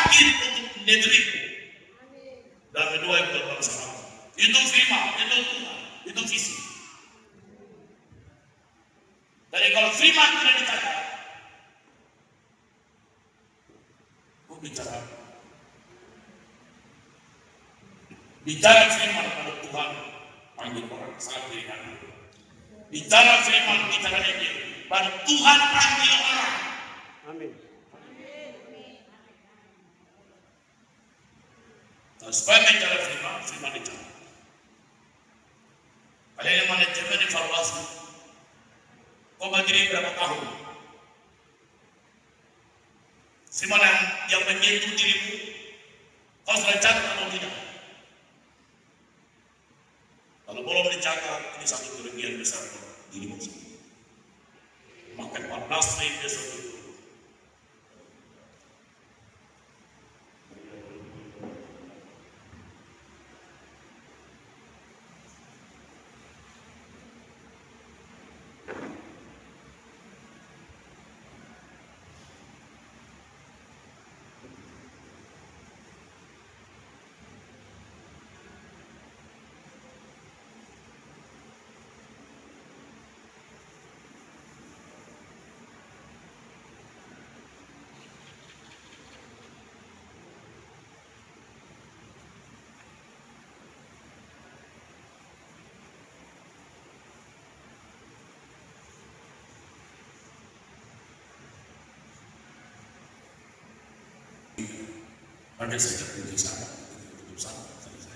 bangkit untuk negeriku dan kedua buat bangsa. Itu firman, itu Tuhan, itu visi. Jadi kalau firman tidak dicatat, aku bicara firman pada Tuhan panggil orang salah pilihan. Bicara firman, bicara Injil, pada Tuhan panggil orang. Amin. Nah, supaya bicara firman dicatat. Kalian yang manajemen evaluasi, kau berdiri berapa tahun? Firman yang menyentuh dirimu, kau sudah catat atau tidak? Kalau belum dicatat, ini satu kerugian besar dirimu sendiri. Maka 14 Mei besok itu. Ada sejak itu sama, itu sama selesai.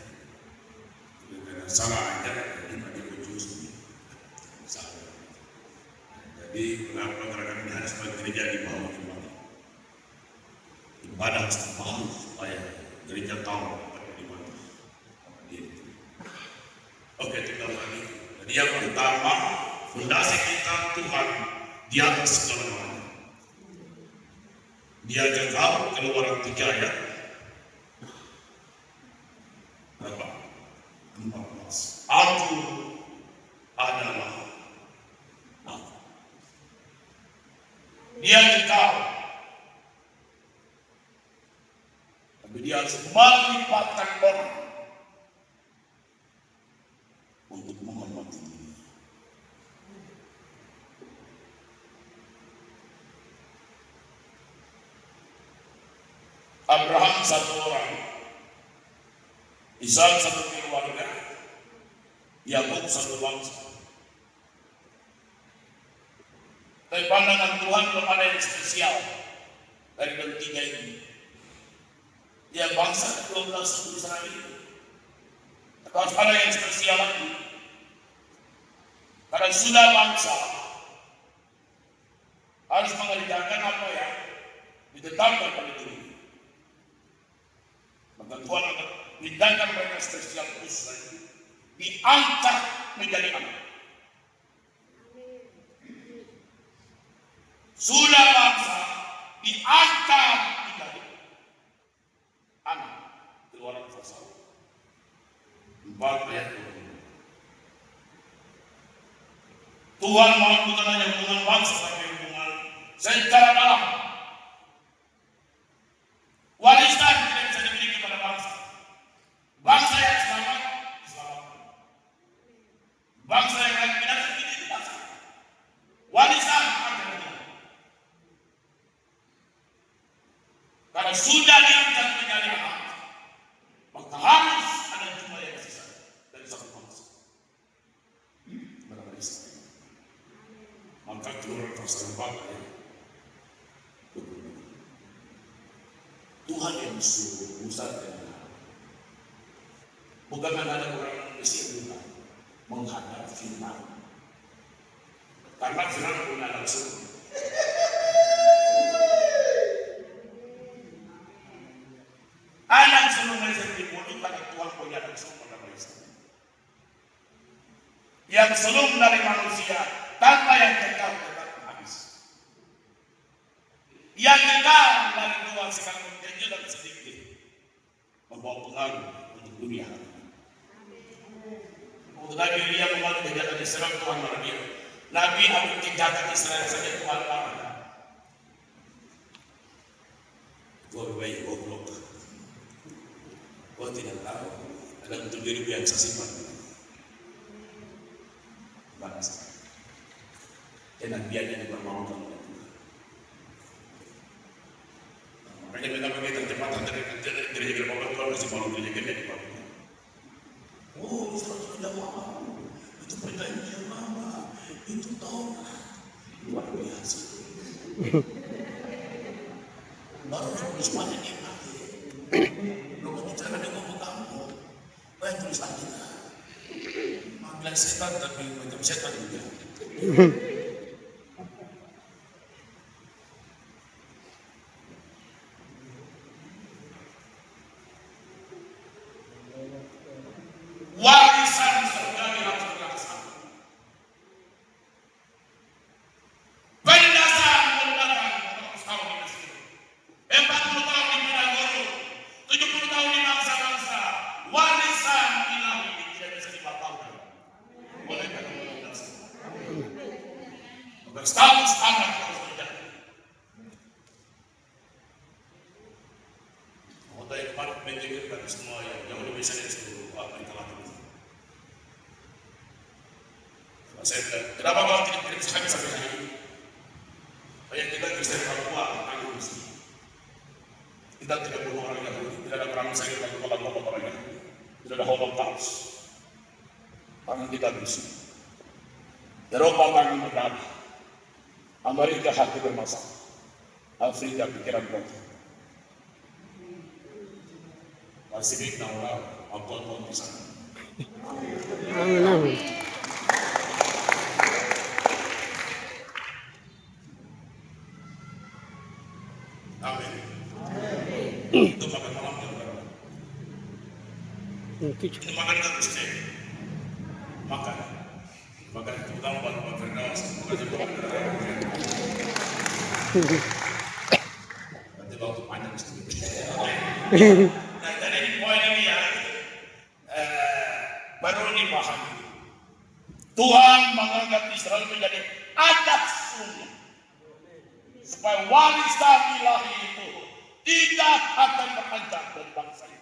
Karena salah aja, jadi pada ujung salah. Jadi mengapa gerakan ini harus gereja di bawah kembali? Ibadah harus paham supaya gereja tahu apa di mana. Oke, tinggal lagi. Jadi yang pertama, fondasi kita Tuhan di atas segala-galanya. Dia jaga Keluaran 3 ayat. 14. Aku adalah aku. Dia kekal, tapi dia harus melipatkan orang untuk menghormati diri. Abraham satu orang, Ishak satu keluarga, Yakub satu bangsa. Tapi pandangan Tuhan belum ada yang spesial dari ketiga ini. Dia bangsa 12 suku Israel itu. Harus ada yang spesial lagi. Karena sudah bangsa harus mengerjakan apa yang ditetapkan pada diri. Maka Tuhan akan tindakan mereka spesial khusus lagi, diangkat menjadi anak. Sudah bangsa diangkat menjadi anak. Keluaran pasal 4 ayat 20. Tuhan mau bukan hanya hubungan bangsa, tapi hubungan secara dalam. Warisan tidak bisa dimiliki pada bangsa. Bangsa yang selamat, diselamatkan. Bangsa yang akan binasa, tidak binasa. Warisan akan binasa. Karena sudah diangkat menjadi anak, maka harus ada jumlah yang sisa dari satu bangsa. Benar Israel. Maka Keluaran pasal 4 ayat 20. Tuhan yang suruh Musa dan bukan ada orang Mesir juga menghadap Firman. Karena Firman punya anak sulung. Anak sulung Mesir dibunuh karena Tuhan punya anak sulung pada Mesir. Yang sulung dari manusia tanpa yang kekal tetap habis. Yang kekal dari Tuhan sekarang kecil dan sedikit membawa pengaruh untuk dunia. Untuk Nabi Elia kembali menjaga Israel, Tuhan marah dia. Nabi akan menjaga Israel saja Tuhan marah. Gua bayi goblok. Gua tidak tahu ada untuk diri yang saya simpan. Bangsa. Dan biarnya dipermalukan oleh Tuhan. Makanya kita kecepatan dari jaga Bapak Tuhan kasih malu dari jaga di Bapak. Oh, sudah mau. Itu perjanjian lama. Itu tahun luar biasa. Baru tulis pada dia mati. Lu bicara dengan kamu. Baik tulisan kita. Bilang setan tapi macam setan juga. Warisan surgawi harus dilaksanakan. Pendasan merupakan 100 tahun di Mesir, 40 tahun di Madagoro, 70 tahun di bangsa-bangsa. Warisan ilahi tidak bisa dibatalkan oleh pendasan. Berstatus standar harus terjadi. Kota yang kemarin menjadikan semua yang jauh lebih besar dari seluruh Amerika Latin. Saya bilang, kenapa kau tidak sampai hari ini? Banyak kita Kristen Papua, angin besi. Kita tidak bunuh orang Yahudi, tidak ada perang saya dengan kelompok orang Yahudi, tidak ada Holocaust. Tangan kita besi. Eropa tangan berdarah. Amerika hati bermasalah. Afrika pikiran kotor. Pasifik naura, ampun di sana. Amin. Amin. Itu makan malam yang berapa? Itu makan kan Kristen. Makan itu utama buat Firdaus. Makan itu makan nanti waktu panjang sedikit. Nah dari poin ini ya baru dipahami. Tuhan menganggap Israel menjadi adat sunnah supaya warisan ilahi itu tidak akan berancam dari bangsa ini.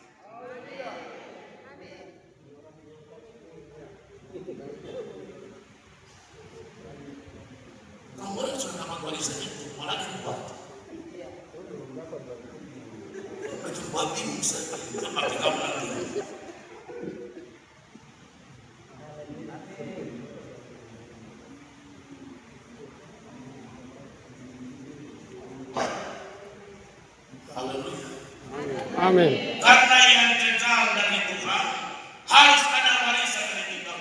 Kamu sudah dapat warisan itu malah dibuat. Macam babi bisa mati kamu lagi. Haleluya. Amin. Karena yang kekal dari Tuhan harus ada warisan dari kita.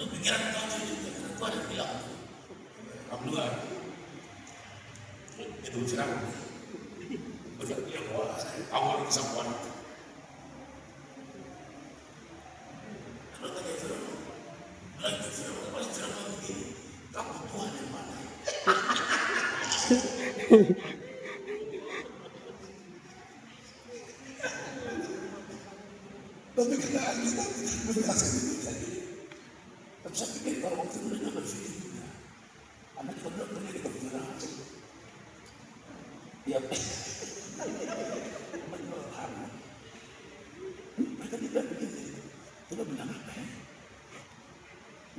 Pikiran kau juga, kau ada bilang, Abdullah, itu serang. Betul dia bahwa awal kesabaran. Kalau tadi Firman, pasti Firman begini, kamu Tuhan yang mana? Tapi kenaan kita berhasil jadi. Tapi saya pikir kalau waktu itu dia berpikir juga. Anak kita belum pernah kita bergerak. Ya, mereka tidak begini. Kita bilang apa ya?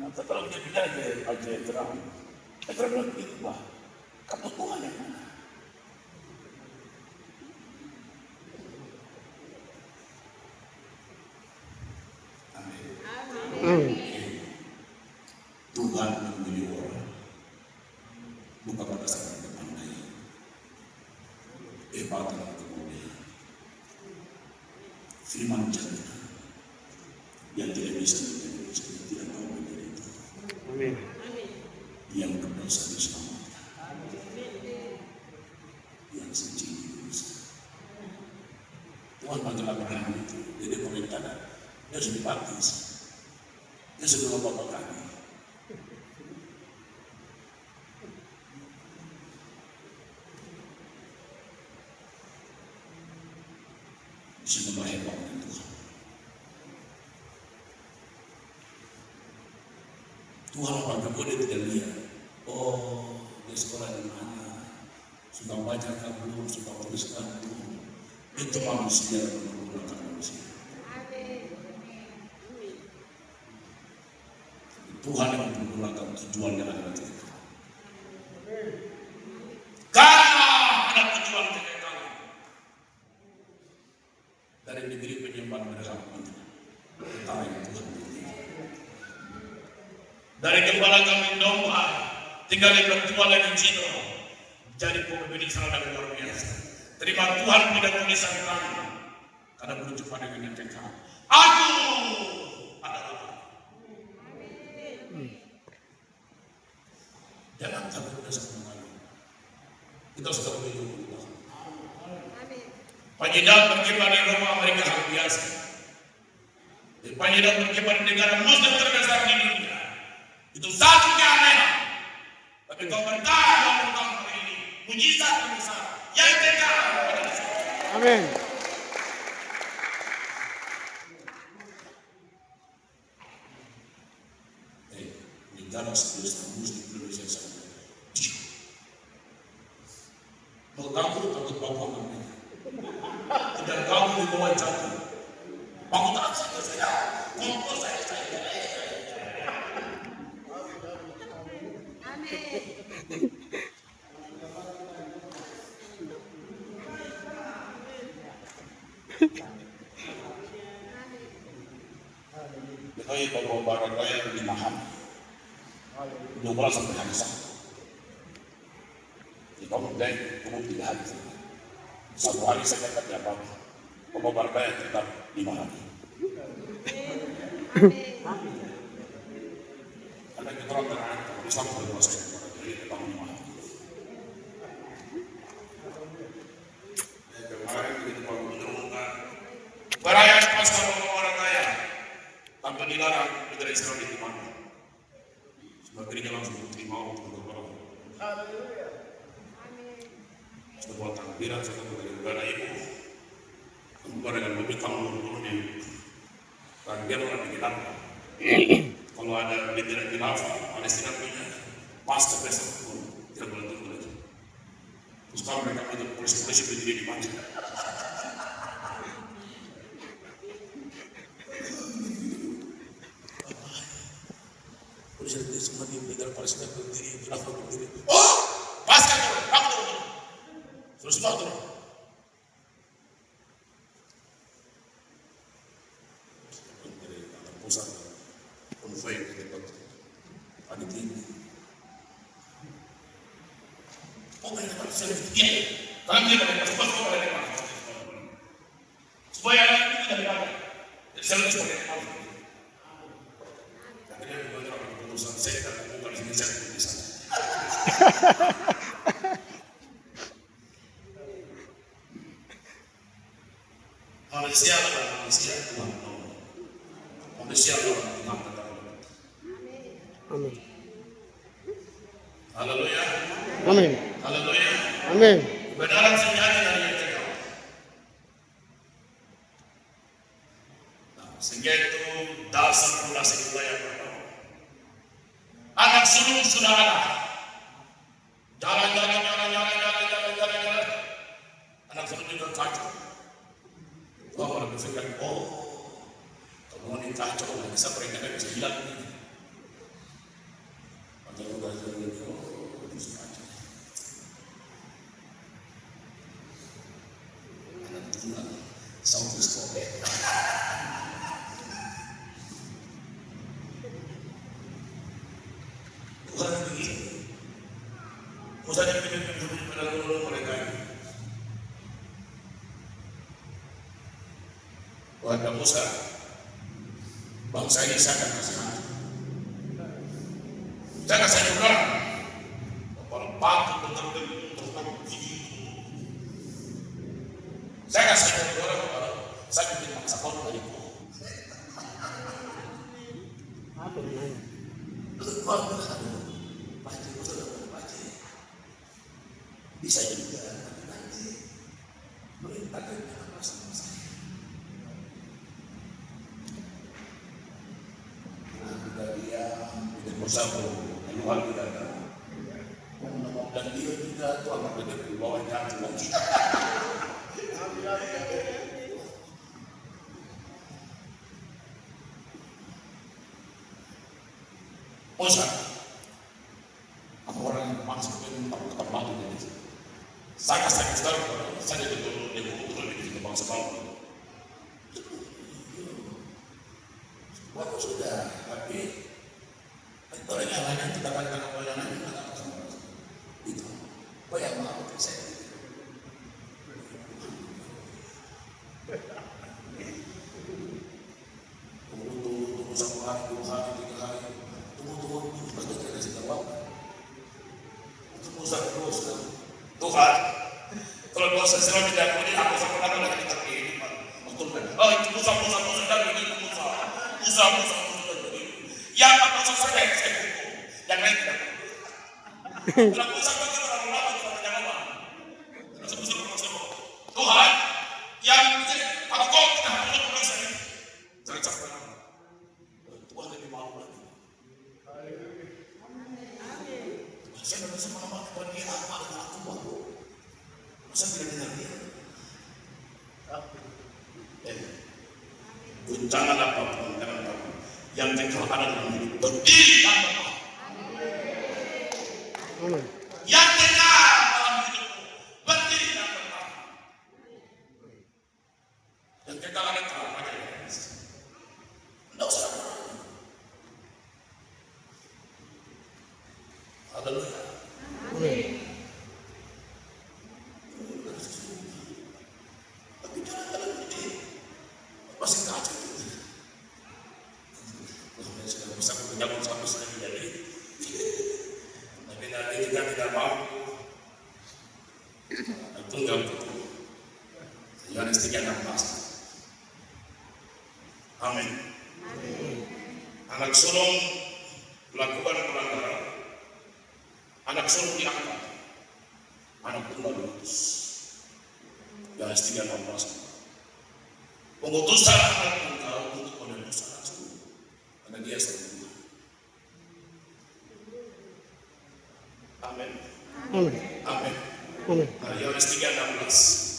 Nah, setelah dia bilang aja terang. Saya bilang begitu, wah, kamu Tuhan yang mana? Amin. Tuhan memilih orang bukan berdasarkan kepandaian, kehebatan atau kemuliaan. Firman jannah yang tidak bisa menjadi dosa, yang tidak mau menjadi itu. Amin. Yang berdosa diselamatkan, yang suci didosa. Tuhan panggil Abraham itu, jadi pemerintahan, dia sudah dibaptis, dia sudah bapak kami. Sungguh hebat Tuhan. Tuhan apabila dia tidak lihat, oh dia sekolah di mana, suka baca belum, suka tulis belum, itu manusia yang menggunakan manusia. Tuhan yang menggunakan tujuan yang ada di kita. Karena ada tujuan kita dari negeri penyembahan mereka utara yang Tuhan beri. Dari gembala kami domba tinggal di bertua dan di Cino, jadi pemimpin Israel yang luar biasa. Terima Tuhan tidak tulisan kami karena berjumpa dengan yang kekal. Aku adalah jangan takut bersama kami. Kita sudah menuju Tuhan. Penyedak berkibar di Roma Amerika luar biasa. Penyedak berkibar di negara Muslim terbesar di dunia. Itu satu keanehan. Tapi kau bertahan dalam tahun ini. Mujizat terbesar yang kekal. Amin. Negara sebesar Muslim Indonesia sana. Kalau kamu takut bapak namanya. Tidak kamu di bawah jatuh. Bangun tak saya. Kumpul saya. Amin. Kita bawa barang raya lebih mahal. 12 sampai hari Sabtu. Di kamu dan kamu 3 hari. Satu hari saya dapat apa? Bawa barang raya tetap 5 hari. Karena kita orang terakhir di Sabtu dan Masa jadi kita 5 hari. Kemarin kita bangun menerungkan perayaan Paskah orang kaya tanpa dilarang negara Israel di mana. Negerinya langsung terima untuk berkorban. Sudah buat takbiran satu dari negara ibu. Kemudian dengan mobil kamu turunnya. Takbir orang dihilangkan. Kalau ada bendera khilafah, Palestina punya pasca besok pun tidak boleh turun lagi. Terus kalau mereka itu polisi berdiri di mana? Polisi semua di negara Palestina berdiri, khilafah berdiri. Oh, pasca turun, kamu turun. Terus semua turun. Dari kantor pusat, konvoy ke depan, ada tinggi. Oh, mereka Palestina berdiri. Kalian tidak boleh masuk ke depan. Supaya itu tidak dilakukan. Jadi saya harus pakai apa? Akhirnya beberapa keputusan saya dan bukan sini saya keputusan. Manusia adalah manusia Tuhan. Manusia adalah Tuhan tetap. Amin. Haleluya. Amin. Haleluya. Amin. Kebenaran sejati dari yang kekal. Sehingga itu dasar fondasi kita yang pertama. Anak sulung sudah ada. Jalan. Anak sulung juga kacau. Wah, kalau berpikir, oh, kamu ini kacau, nggak bisa peringatan bisa hilang ini. Atau udah jadi, oh, itu kacau. Anak Tuhan, satu sekolah. Bukan begini. Usahanya pimpin pada guru mereka ini. Wahai Musa, bangsa ini saya akan kasih mati. Jangan saya juga. Kalau patut tentang begini. Saya akan saya juga kalau saya bikin bangsa kau dari kau. Apa namanya? Bisa juga nanti merintahkan anak bangsa saya. Bersatu, Tuhan kita dan dia juga Tuhan berdekat di bawah jatuh lagi. Musa, apa orang yang masuk ke tempat mati ini? Saya sedang saya betul di bangsa kaum. Waktu sudah, tapi orang yang lain tidak akan orang yang lain tidak akan sama itu. Apa yang mau saya? Tunggu satu hari, 2 hari, 3 hari. Tunggu, pasti kita kasih jawab. Tunggu satu Tuhan. Kalau dosa saya tidak boleh, aku sama lagi kita ini, Pak. Betul kan? Oh, itu Musa dan begitu Musa. Yang apa saja yang saya hukum, yang lain tidak. Kalau Musa bagi orang lama tidak menjawab. Tuhan, yang aku tidak boleh berusaha ini. Jangan capek. Tuhan lebih mau lagi. Saya tidak bisa mengamalkan dia apa dengan aku mahu. Masa tidak dengar dia? Guncangan apapun, yang kekal ada dalam hidup berdiri dan berdoa. Yang kekal dalam hidupmu berdiri dan berdoa. Yang kekal ada dalam aja ya. Tidak usah. Haleluya. Tapi jangan dalam ini masih kacau. Sudah bisa menyambung satu sekali jadi. Tapi nanti kita tidak mau. Tunggal betul. Yohanes 3:16. Amin. Anak sulung melakukan pelanggaran. Anak sulung diangkat. Anak tunggal diutus. Yohanes 3:16. Pengutusan anak tunggal untuk menebus anak sulung. Karena dia sempurna. Amin. Amin. Amin. Amin. Yohanes 3:16.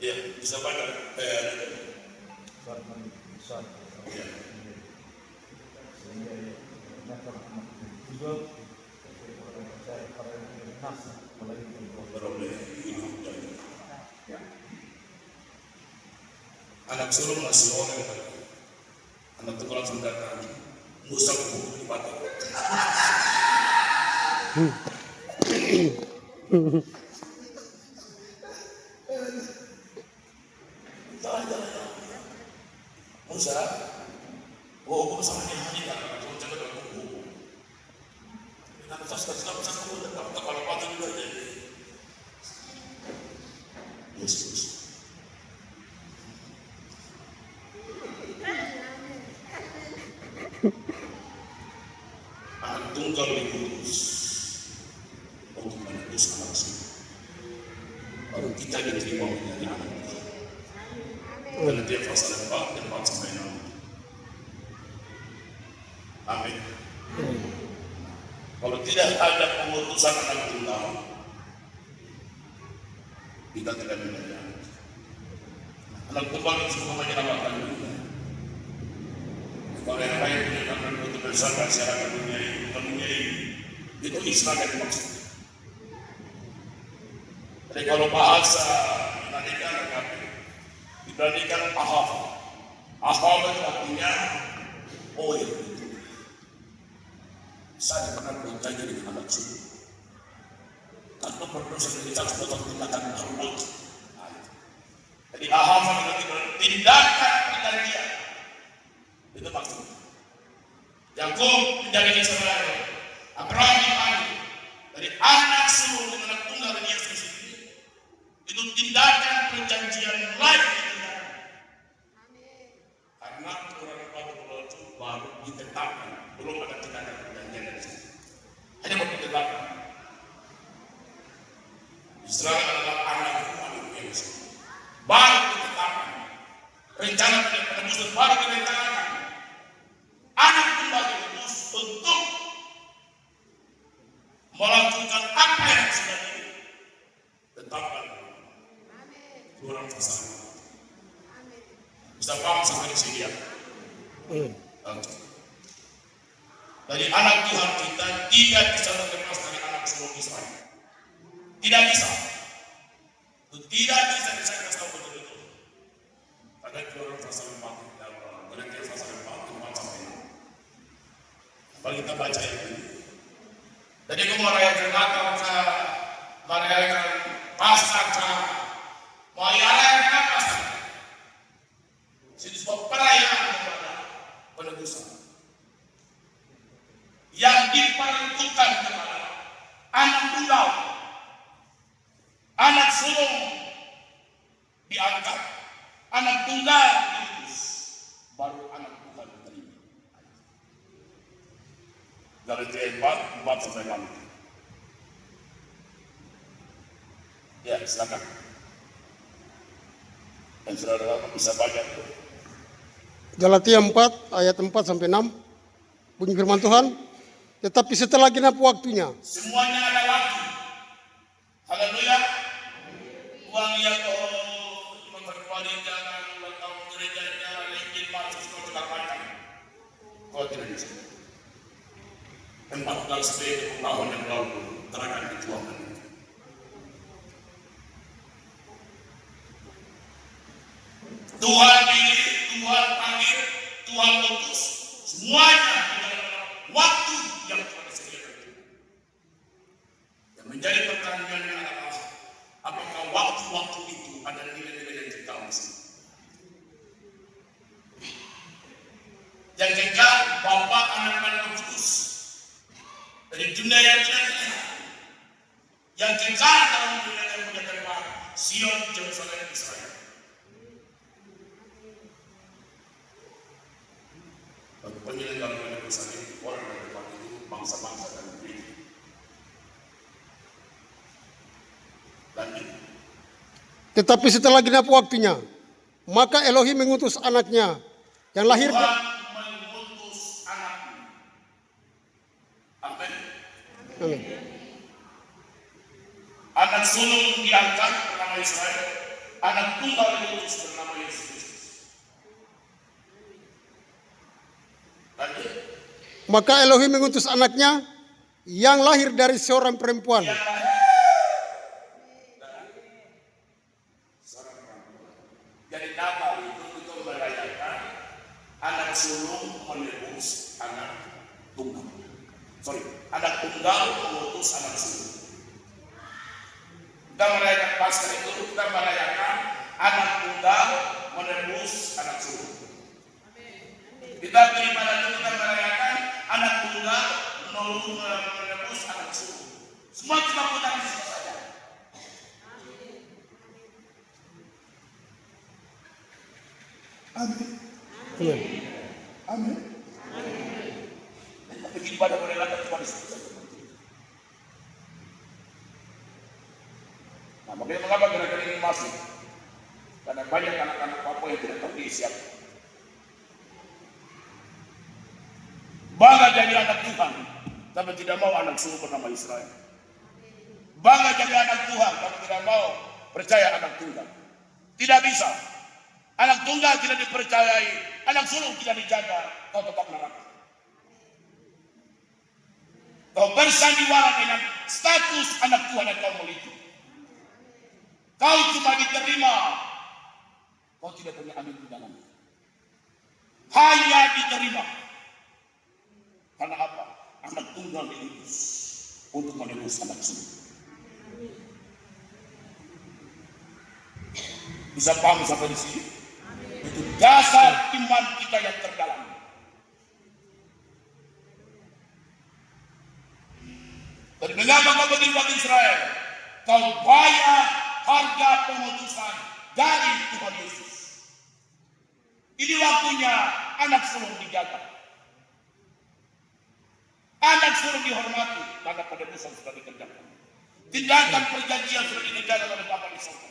Ya, bisa baca. Ya. Anak sulung masih orang anak tunggal sudah datang Musa hukum di batu. Musa, hukum sama dia hanya dalam jangan dalam hukum. Nanti saya dapat kepala batu juga jadi. Yesus. Anak tunggal diutus untuk menebus anak sulung. Baru kita diterima menjadi anak Tuhan. Karena dia pasal 4 dan 4-6. Amin. Kalau tidak ada pengutusan anak tunggal, kita tidak menjadi anak. Anak tunggal itu semua menyelamatkan dunia. Kalau yang lain menyatakan untuk bersama masyarakat dunia ini, itu Islam yang dimaksud. Jadi kalau bahasa dibandingkan ahava itu artinya oil. Saya pernah berjanji dengan anak sulung. Tanpa berdosa kita sudah tindakan Allah. Jadi ahava itu tindakan perjanjian. Itu maksudnya. Yakub menjadi Israel, Abraham dipanggil dari anak sulung dengan anak tunggal dari Yesus itu tindakan perjanjian lain ditindakan. Karena aturan Allah itu baru ditetapkan, belum ada tindakan perjanjian dari situ. Hanya baru ditetapkan. Israel adalah anak Yesus. Baru ditetapkan. rencana penebusan baru direncanakan. Anak tunggal diutus untuk melakukan apa yang sudah ditetapkan. Orang pasal. Bisa paham sampai di sini ya? Dari anak Tuhan kita tidak bisa terlepas dari anak sulung Israel. Tidak bisa. Tidak bisa disangka tahu betul-betul. Ada Keluaran pasal 4, Galatia pasal 4 sampai 6. Kalau kita baca ini. Jadi aku merayakan Natal, merayakan Paskah, merayakan apa saja. Itu sebuah perayaan kepada penebusan yang diperuntukkan kepada anak tunggal, anak sulung diangkat, anak tunggal diutus, baru anak Tuhan diterima. Galatia 4 sampai 6. Ya, silakan. Dan saudara bisa baca itu. Galatia 4 ayat 4 sampai 6. Bunyi firman Tuhan, tetapi setelah genap waktunya. Semuanya ada waktu. Haleluya. Uang yang memperkuali jangan ulang tahun gerejanya, linkin masuk ke macam. Kau tidak bisa. 14 tahun yang lalu terakan dituangkan. Tuhan pilih, Tuhan panggil, Tuhan utus, semuanya adalah waktu yang Tuhan sediakan. Yang menjadi pertanyaannya adalah, apakah waktu-waktu itu ada nilai-nilai yang kita mesti? Yang kekal, Bapa, Anak, dan Roh Kudus dari dunia yang tidak terlihat. Yang kekal dalam dunia yang menyatakan Sion, Yerusalem, Israel. Penyelenggara penebusan itu orang dari depan itu bangsa-bangsa dan negeri. Lanjut. Tetapi setelah genap waktunya, maka Elohim mengutus anaknya yang lahir. Tuhan mengutus anaknya. Amin. Amin. Anak sulung diangkat bernama Israel, anak tunggal diutus bernama Yesus. Maka Elohim mengutus anaknya yang lahir dari seorang perempuan. Jadi Natal itu merayakan anak sulung menebus anak tunggal. Anak tunggal mengutus anak sulung. Kita merayakan Paskah itu, kita merayakan anak tunggal menebus anak sulung. Kita beribadah itu kita merayakan anak tunggal menebus anak sulung. Semua kita putar di situ saja. Amin. Amin. Tapi ibadah merelakan cuma di situ saja. Nah, makanya mengapa gerakan ini masuk? Karena banyak anak-anak Papua yang tidak tahu diisi apa. Bangga jadi anak Tuhan, tapi tidak mau anak sulung bernama Israel. Bangga jadi anak Tuhan, tapi tidak mau percaya anak tunggal. Tidak bisa. Anak tunggal tidak dipercayai, anak sulung tidak dijaga, kau tetap neraka. Kau bersandiwara dengan status anak Tuhan yang kau miliki. Kau cuma diterima, kau tidak punya amin di dalam. Hanya diterima. Karena apa? Anak tunggal diutus untuk menebus anak sulung. Bisa paham sampai di sini? Itu dasar iman kita yang terdalam. Dan mengapa kau beriman Israel? Kau bayar harga pemutusan dari Tuhan Yesus. Ini waktunya anak sulung dijaga. Anak sulung dihormati karena penebusan sudah dikerjakan. Tindakan perjanjian sudah dikerjakan oleh Bapa di surga.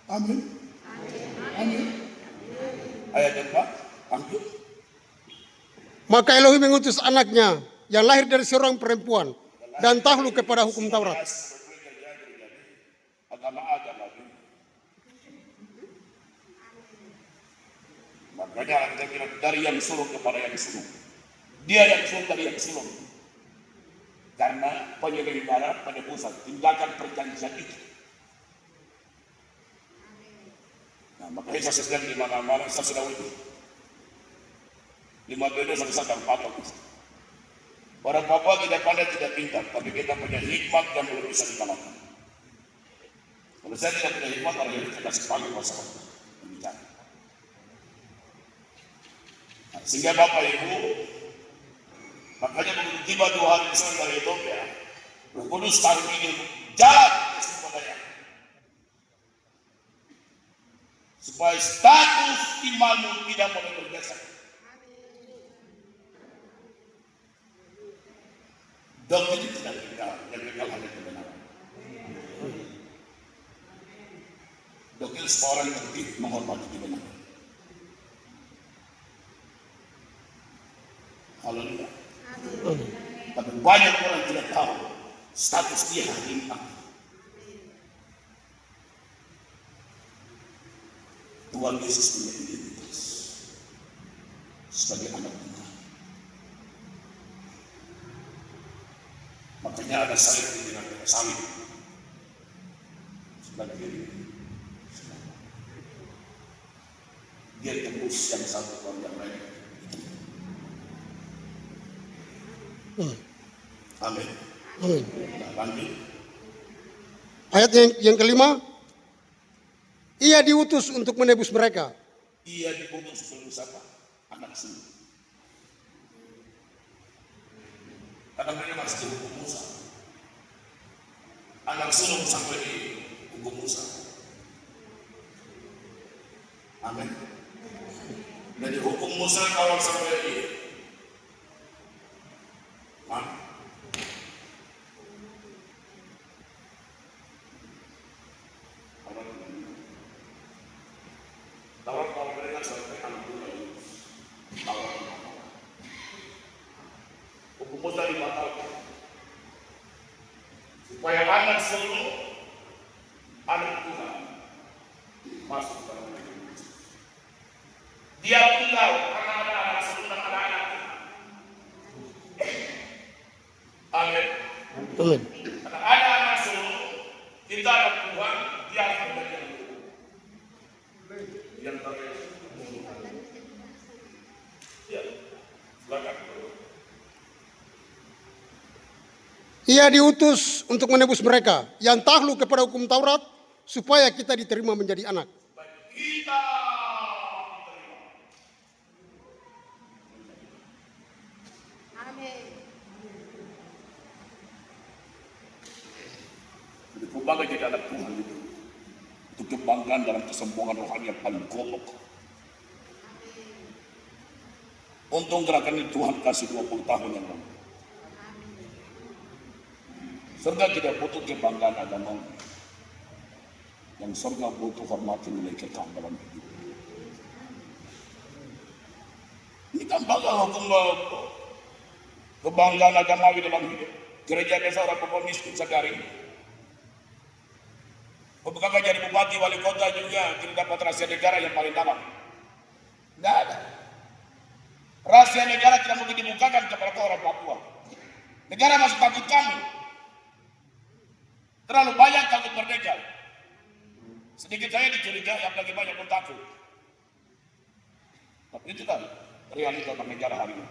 Amin. Amin. Ayat 4. Lanjut. Maka Elohim mengutus anaknya yang lahir dari seorang perempuan dan takluk kepada hukum Taurat. Agama-agama ini. Makanya kita bilang dari yang sulung kepada yang sulung. Dia yang sulung dari yang sulung. Karena penyelenggara pada pusat tinggalkan perjanjian itu. Nah, makanya saya sedang di mana-mana saya sudah itu. 5 tahun saya sadar patok itu. Orang Papua tidak pandai, tidak pintar, tapi kita punya hikmat yang belum bisa dikalahkan. Kalau saya tidak punya hikmat, orang ini kita kasih pagi masalah berbicara. Nah, sehingga Bapak Ibu, makanya begitu tiba 2 hari besar dari Ethiopia, Roh Kudus taruh ini jalan ke semua daerah. Supaya status imanmu tidak boleh bergeser. Doktrin tidak legal, yang legal hanya kebenaran. Doktrin seorang tertib menghormati kebenaran. Haleluya. Tapi banyak orang tidak tahu status dia hari ini apa. Tuhan Yesus punya identitas sebagai anak Tuhan. Makanya ada salib dengan salib sebagai dia tembus yang satu orang yang lain. Amin. Amin. Nah, lanjut. Ayat yang kelima, ia diutus untuk menebus mereka. Ia diutus menebus apa? Anak sulung. Karena mereka masih dihukum Musa. Anak sulung sampai di hukum Musa. Amin. Dari hukum Musa kawal sampai di Tawar kalau mereka sampai anak sulung. Hukum Musa dibatalkan supaya anak sulung, anak Tuhan masuk dalam negeri. Dia tunggal karena ada anak sulung dan ada anak Tuhan. Amin. Amin. Karena ada anak sulung, kita anak Tuhan, dia akan menjadi yang terbaik. Ya, silakan. Ia diutus untuk menebus mereka yang takluk kepada hukum Taurat supaya kita diterima menjadi anak. Kita kebanggaan jadi anak Tuhan itu kebanggaan dalam kesombongan rohani yang paling goblok. Untung gerakan ini Tuhan kasih 20 tahun yang lalu. Surga tidak butuh kebanggaan agama. Yang surga butuh hormati nilai kekal dalam hidup. Ini kan bangga hukum kebanggaan agamawi dalam hidup. Gereja desa orang Papua miskin sekali. Bukan jadi bupati wali kota juga tidak dapat rahasia negara yang paling dalam. Tidak ada. Rahasia negara tidak mungkin dibukakan kepada orang Papua. Negara masih takut kami. Terlalu banyak takut merdeka. Sedikit saya dicurigai, apalagi banyak pun takut. Tapi itu kan realita bernegara hari ini.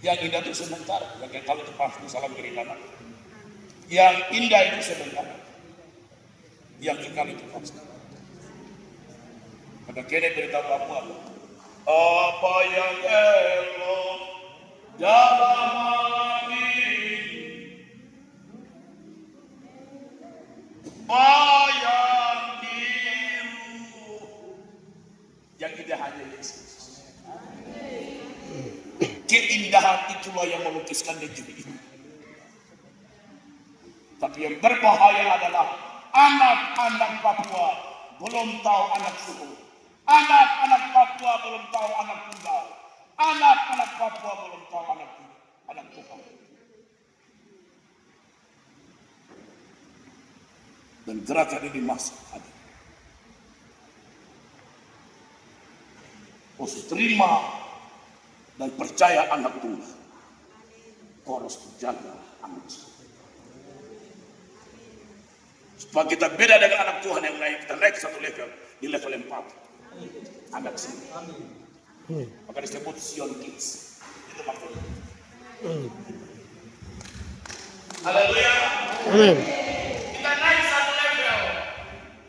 Yang indah itu sebentar, yang kalau itu pasti salam dari kanan. Yang indah itu sebentar, yang kekal itu pasti. Pada kini berita Papua, apa yang elok dalam malam ini, bayang biru, yang indah hanya Yesus. Keindahan itulah yang melukiskan negeri ini. Tapi yang berbahaya adalah Anak-anak Papua belum tahu anak suku. Anak-anak Papua belum tahu anak tunggal. Anak-anak Papua belum tahu anak Tuhan. Dan gerakan ini masih ada. Kau terima dan percaya anak Tuhan. Kau harus jaga anak Tuhan. Supaya kita beda dengan anak Tuhan yang lain. Kita naik satu level. Di level 4. Anak sini. Maka disebut Sion Kids. Itu maksudnya. Haleluya. Amin. Kita naik satu level.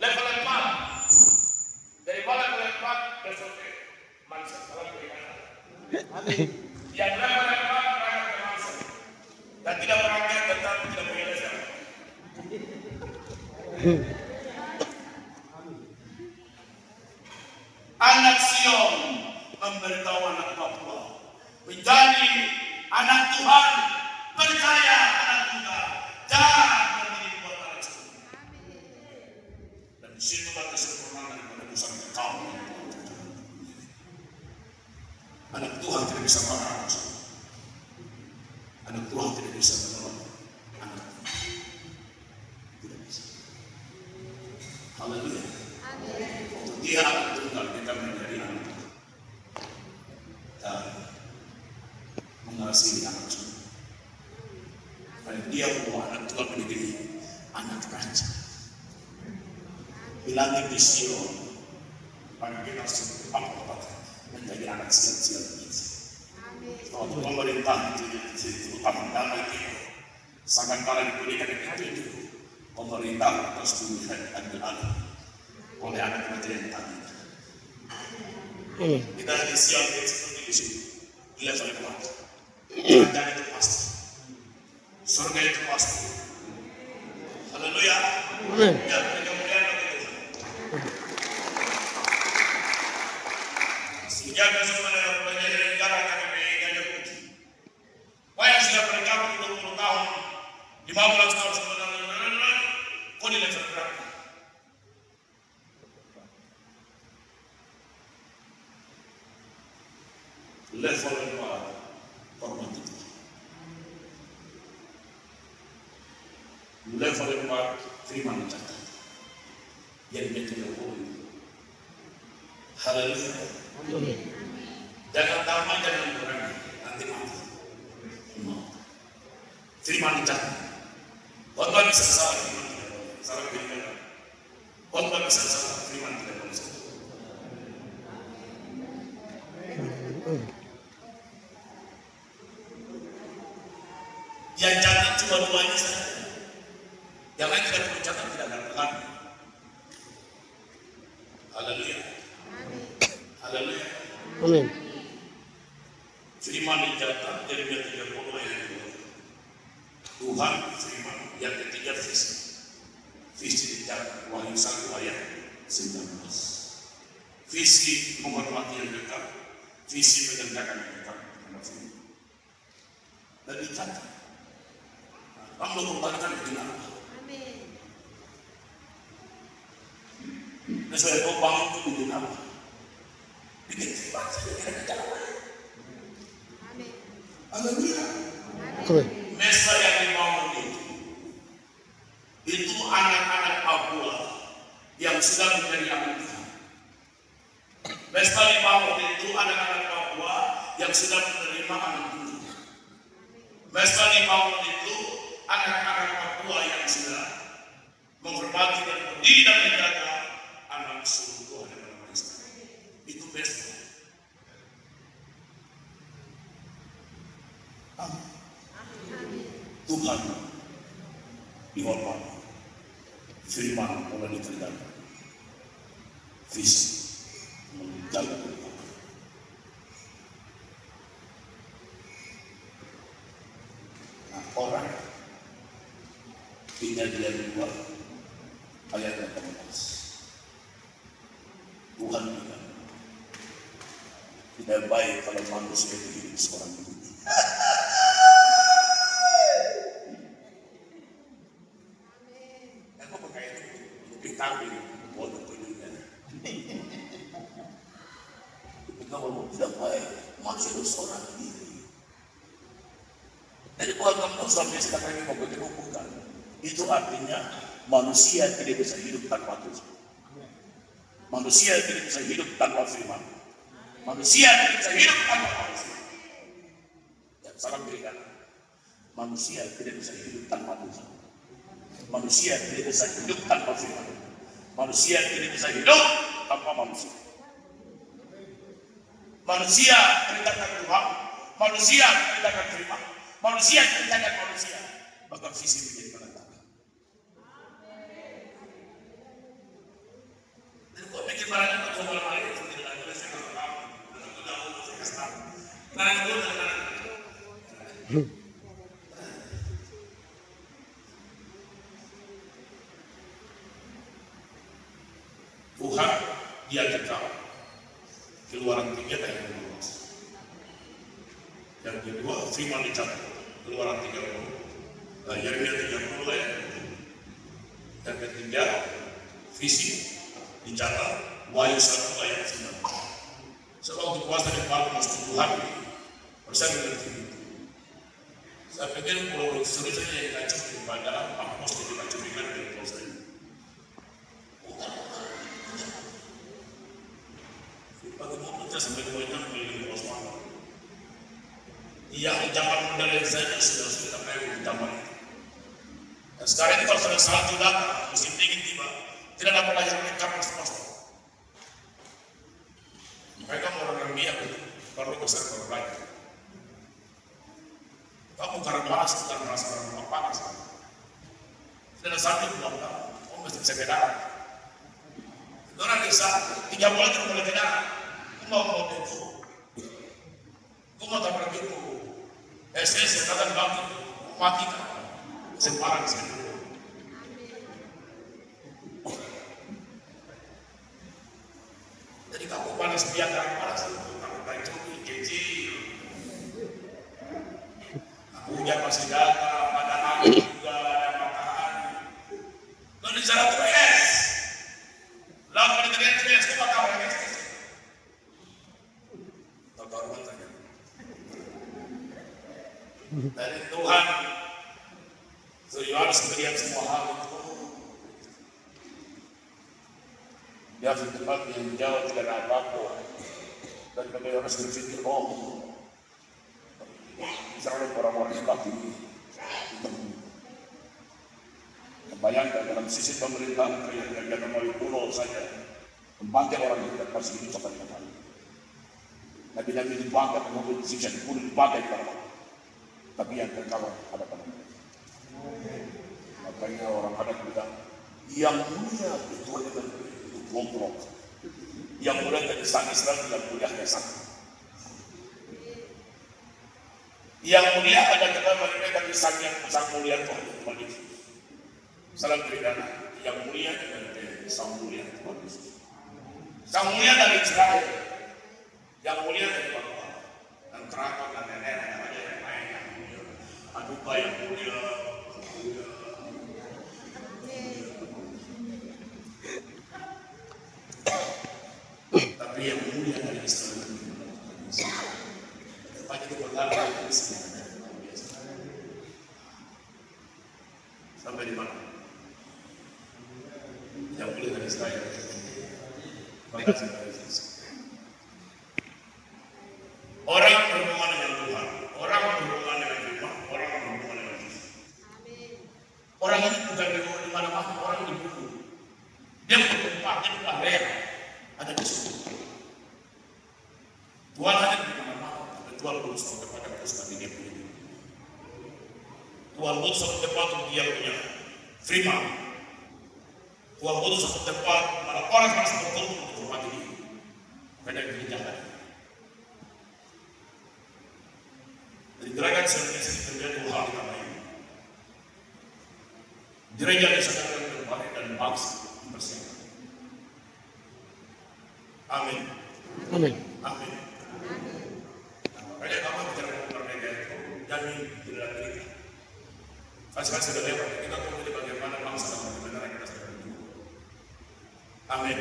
Level 4. Dari level 4 besok manusia. Salam berikan. Yang level 4 berangkat ke manusia. Dan tidak berangkat tentang tidak punya level. Anak Sion memberitahu anak Papua menjadi anak Tuhan, percaya anak Tuhan, dan berdiri buat anak Tuhan. Dan di situ ada kesempurnaan daripada usaha kaum. Anak Tuhan tidak bisa marah anak Tuhan. Anak Tuhan tidak bisa menolong anak Tuhan. Tidak bisa. Haleluya. Dia anak tunggal, kita menjadi anak Tuhan. Dan mengasihi anak Tuhan. Dan dia bahwa anak Tuhan menjadi anak raja. Bilangin di Sion, pada kita semua menjadi anak sial-sial ini. Kalau pemerintah itu utama damai itu sangat parah diberikan itu pemerintah atas dunia adil oleh anak presiden tadi. Kita di Sion seperti di sini level kuat. Kerajaan itu pasti, surga itu pasti. Haleluya. Amin. Ya, kemudian begitu. Sejak sebenarnya menjadi negara KPP Gajah Putih. Wah sudah berkabung 20 tahun, 15 tahun sebenarnya, kau di level berapa? Level 4 hormati Tuhan. Level 4 terima mencatat. Yang menjadi boleh. Haleluya. Jangan damai, jangan berani. Nanti mati. Terima mencatat. Khotbah bisa salah, terima tidak boleh. Salah berikan. Khotbah bisa salah, terima tidak boleh. Yang catat cuma 2 ini saja. Yang lain tidak perlu catat, tidak ada pelan. Haleluya. Haleluya. Amin. Firman dicatat dari ayat 30 ayat 2. Tuhan firman yang ketiga visi. Visi dicatat Wahyu 1 ayat 19. Visi menghormati yang dekat. Visi menegakkan yang dekat. Dan dicatat. Kamu kembalikan ke dalam. Amin. Dan saya mau bangun itu di dalam. Bikin firman saja di dalam. Amin. Haleluya. Amin. Mesa yang dibangun itu anak-anak Papua yang sudah menjadi anak Tuhan. Mesa dibangun itu anak-anak Papua yang sudah menerima anak Tuhan. Mesa dibangun itu anak-anak Papua yang sudah menghormati dan berdiri dan menjaga anak suku Tuhan yang bernama Kristen. Itu Mesa. Tuhan dihormati, firman mulai dikerjakan, visi menjaga Tuhan. Nah, orang Kejadian 2 ayat 18. Tuhan bilang tidak baik kalau manusia itu hidup seorang diri. Apa pakai itu? Jadi Tuhan kamu sampai sekarang ini mau begitu bukan. Itu artinya manusia tidak bisa hidup tanpa Tuhan. Manusia tidak bisa hidup tanpa firman. Manusia tidak bisa hidup tanpa manusia. Ya, salam berikan. Manusia tidak bisa hidup tanpa Tuhan. Manusia tidak bisa hidup tanpa firman. Manusia tidak bisa hidup tanpa manusia. Manusia perintahkan Tuhan. Manusia perintahkan firman. Manusia perintahkan manusia. Maka visi menjadi berantakan. Jadi kok bikin barangnya kok coba malam itu tidak ada saya kalau tahu. Aku tahu saya kasih tahu. Nah itu Tuhan dia kekal. Keluaran 3 ayat 12. Yang kedua firman dicatat. Keluaran 30. Yeremia 30 ayat 7. Yang ketiga visi dicatat. Wahyu 1 ayat 9. Sebab untuk kuasa dan kuasa mesti Tuhan bersama dengan firman. Saya pikir kalau seluruhnya yang kacau kepada apa mesti dikacaukan dari kuasa ini. Bagaimana kita sampai kebanyakan melindungi Osman? Yang zaman modern saja sudah sampai di zaman itu. Dan sekarang itu kalau sudah salju datang, musim dingin tiba, tidak dapat lagi kamar semesta. Mereka orang yang biak itu perlu besar berbelanja. Kamu karena panas bukan merasa rumah panas. Tidak salju belum tahu, kamu mesti bisa bedakan. Orang desa 3 bulan tidak boleh bedakan. Mau itu, mau tak begitu. SS datang bangkit, mati kan, sembarang sekali. Jadi kamu panas biar panas itu, kamu baju kecil. Hujan masih datang, ada angin juga, ada matahari. Kalau di sana tuh es, lalu di es, kau bakal es. Dari Tuhan, so you harus melihat semua hal itu. Dia di tempat yang jauh tidak ada apa-apa, dan kami harus berpikir, misalnya orang-orang seperti ini, bayangkan dalam sisi pemerintahan yang melalui pulau saja, membangkit orang yang tidak masih hidup sampai dengan hari. Nabi-nabi dibangkit, mengambil siksa dibunuh, dibangkit kepada Allah. Tapi yang terkalah ada pada mereka. Makanya orang adat bilang, yang mulia itu adalah itu kelompok. Yang mulia dari sang Israel, yang mulia dari sang. Yang mulia ada kepada mereka dari sang yang sang mulia Tuhan Tuhan Yesus. Salam pidana, yang mulia dari sang mulia Tuhan Yesus. Sang mulia dari Israel, yang mulia dari bangsa dan keraton dan nenek yang lain. Aduh yang mulia, tapi yang mulia dari Israel. Tempat itu berlalu dari Israel. Sampai di mana? Yang mulia dari Israel. Makasih dari Yesus. Orang berhubungan dengan Tuhan, orang berhubungan dengan firman, orang berhubungan dengan Yesus. Orang ini bukan di mana-mana, orang dibunuh. Dia bertempat, dia bukan rela. Ada di situ. Tuhan ada di mana-mana, tapi Tuhan belum sampai kepada kesukaan dia punya. Tuhan belum sampai tempat untuk dia punya firman. Tuhan belum sampai tempat mana orang harus berkumpul untuk hormati dia. Karena dia jahat. Di gerakan sebenarnya terjadi 2 hal di tanah ini. Gereja disadarkan kembali dan bangsa bersama. Amin. Amin. Amin. Makanya kamu bicara merdeka itu jamin tidak kita. Kasih sudah lewat. Kita tunggu bagaimana bangsa dan bagaimana kita sedang hidup. Amin.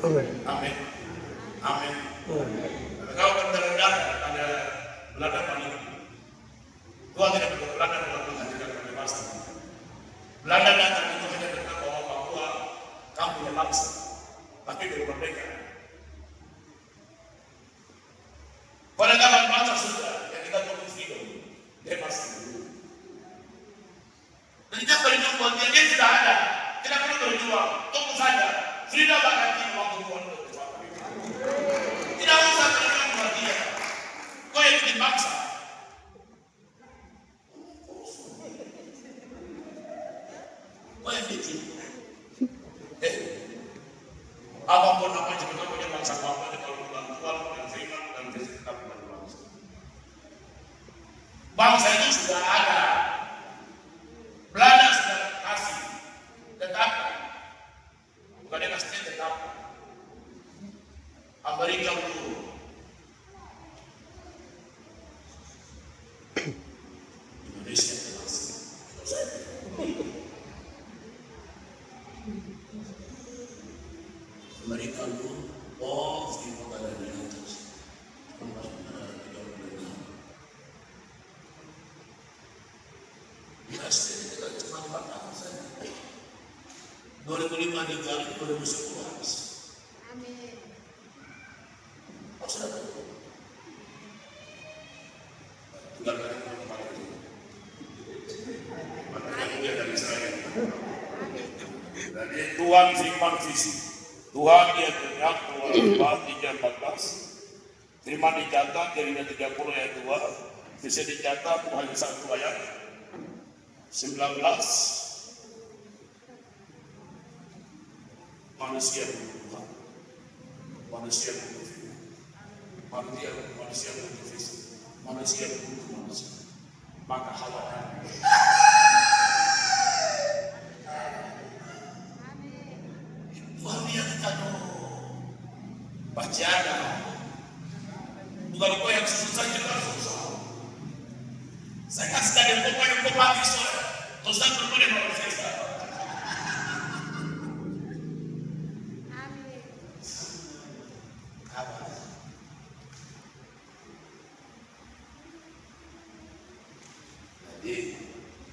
Amin. Amin. Amin. Kalau rendah ada belakang paling Tuhan tidak bergerak Kita berjuang, dia sudah ada. Kita perlu berjuang. Tunggu saja. Frida bakal di waktu Tuhan berjuang. Tidak usah berjuang buat dia. Kau yang dipaksa. Kau yang bikin. Apapun apa yang kita punya bangsa apa kalau bukan Tuhan dan firman dan kita bukan bangsa. Bangsa itu sudah ada. Belanda sudah kasih tetap, bukan dia kasih tetap. Amerika dulu, Indonesia jelas. Amerika dulu, oh semua ada di atas. Kita cuma 4 tahun saja. 2005 digali 2011. Amin. Oh, sudah tahu. Tinggal dari tempat itu. Makanya dia dari Israel. Jadi Tuhan firman visi. Tuhan dia teriak keluar 3:14. Firman dicatat dari 30 ayat 2. Visi dicatat hanya 1 ayat 19. Manusia butuh Tuhan, manusia butuh firman, manusia butuh visi, manusia butuh manusia. Maka Hawa Tuhan dia kita baca ada, bukan kau yang susah juga susah. Saya kasih tadi kau yang kau mati soalnya, terus tak perlu dia manusia.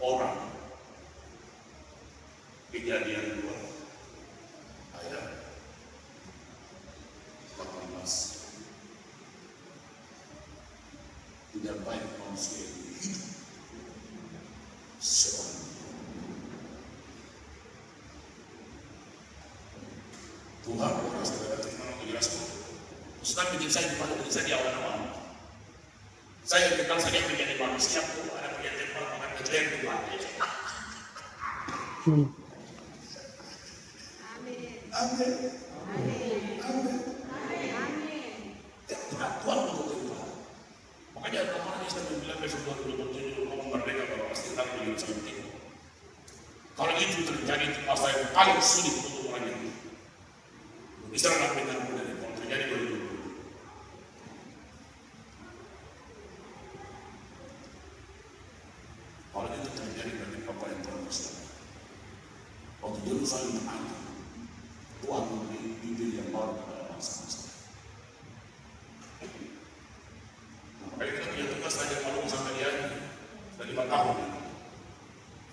Orang Kejadian 2 ayat 18 tidak baik manusia hidup seorang. Tuhan orang saudara terima menjelaskan. Ustaz bikin saya di mana saya di awal-awal. Saya kenal saja menjadi manusia, ada menjadi orang kecil di mana. Amin. Amin. Amin. Amin. Amin. Tuhan betul-betul. Makanya kemarin Islam bilang besok 2027 ngomong merdeka bahwa pasti tak boleh seperti itu. Kalau itu terjadi itu apa yang paling sulit untuk orang itu. Islam nak benar benar kalau terjadi 2027. Kalau itu terjadi bagi apa yang terus. Waktu Yerusalem ada, Tuhan memberi Injil yang baru kepada bangsa-bangsa. Makanya kita punya tugas saja kalau sampai dia sudah 5 tahun.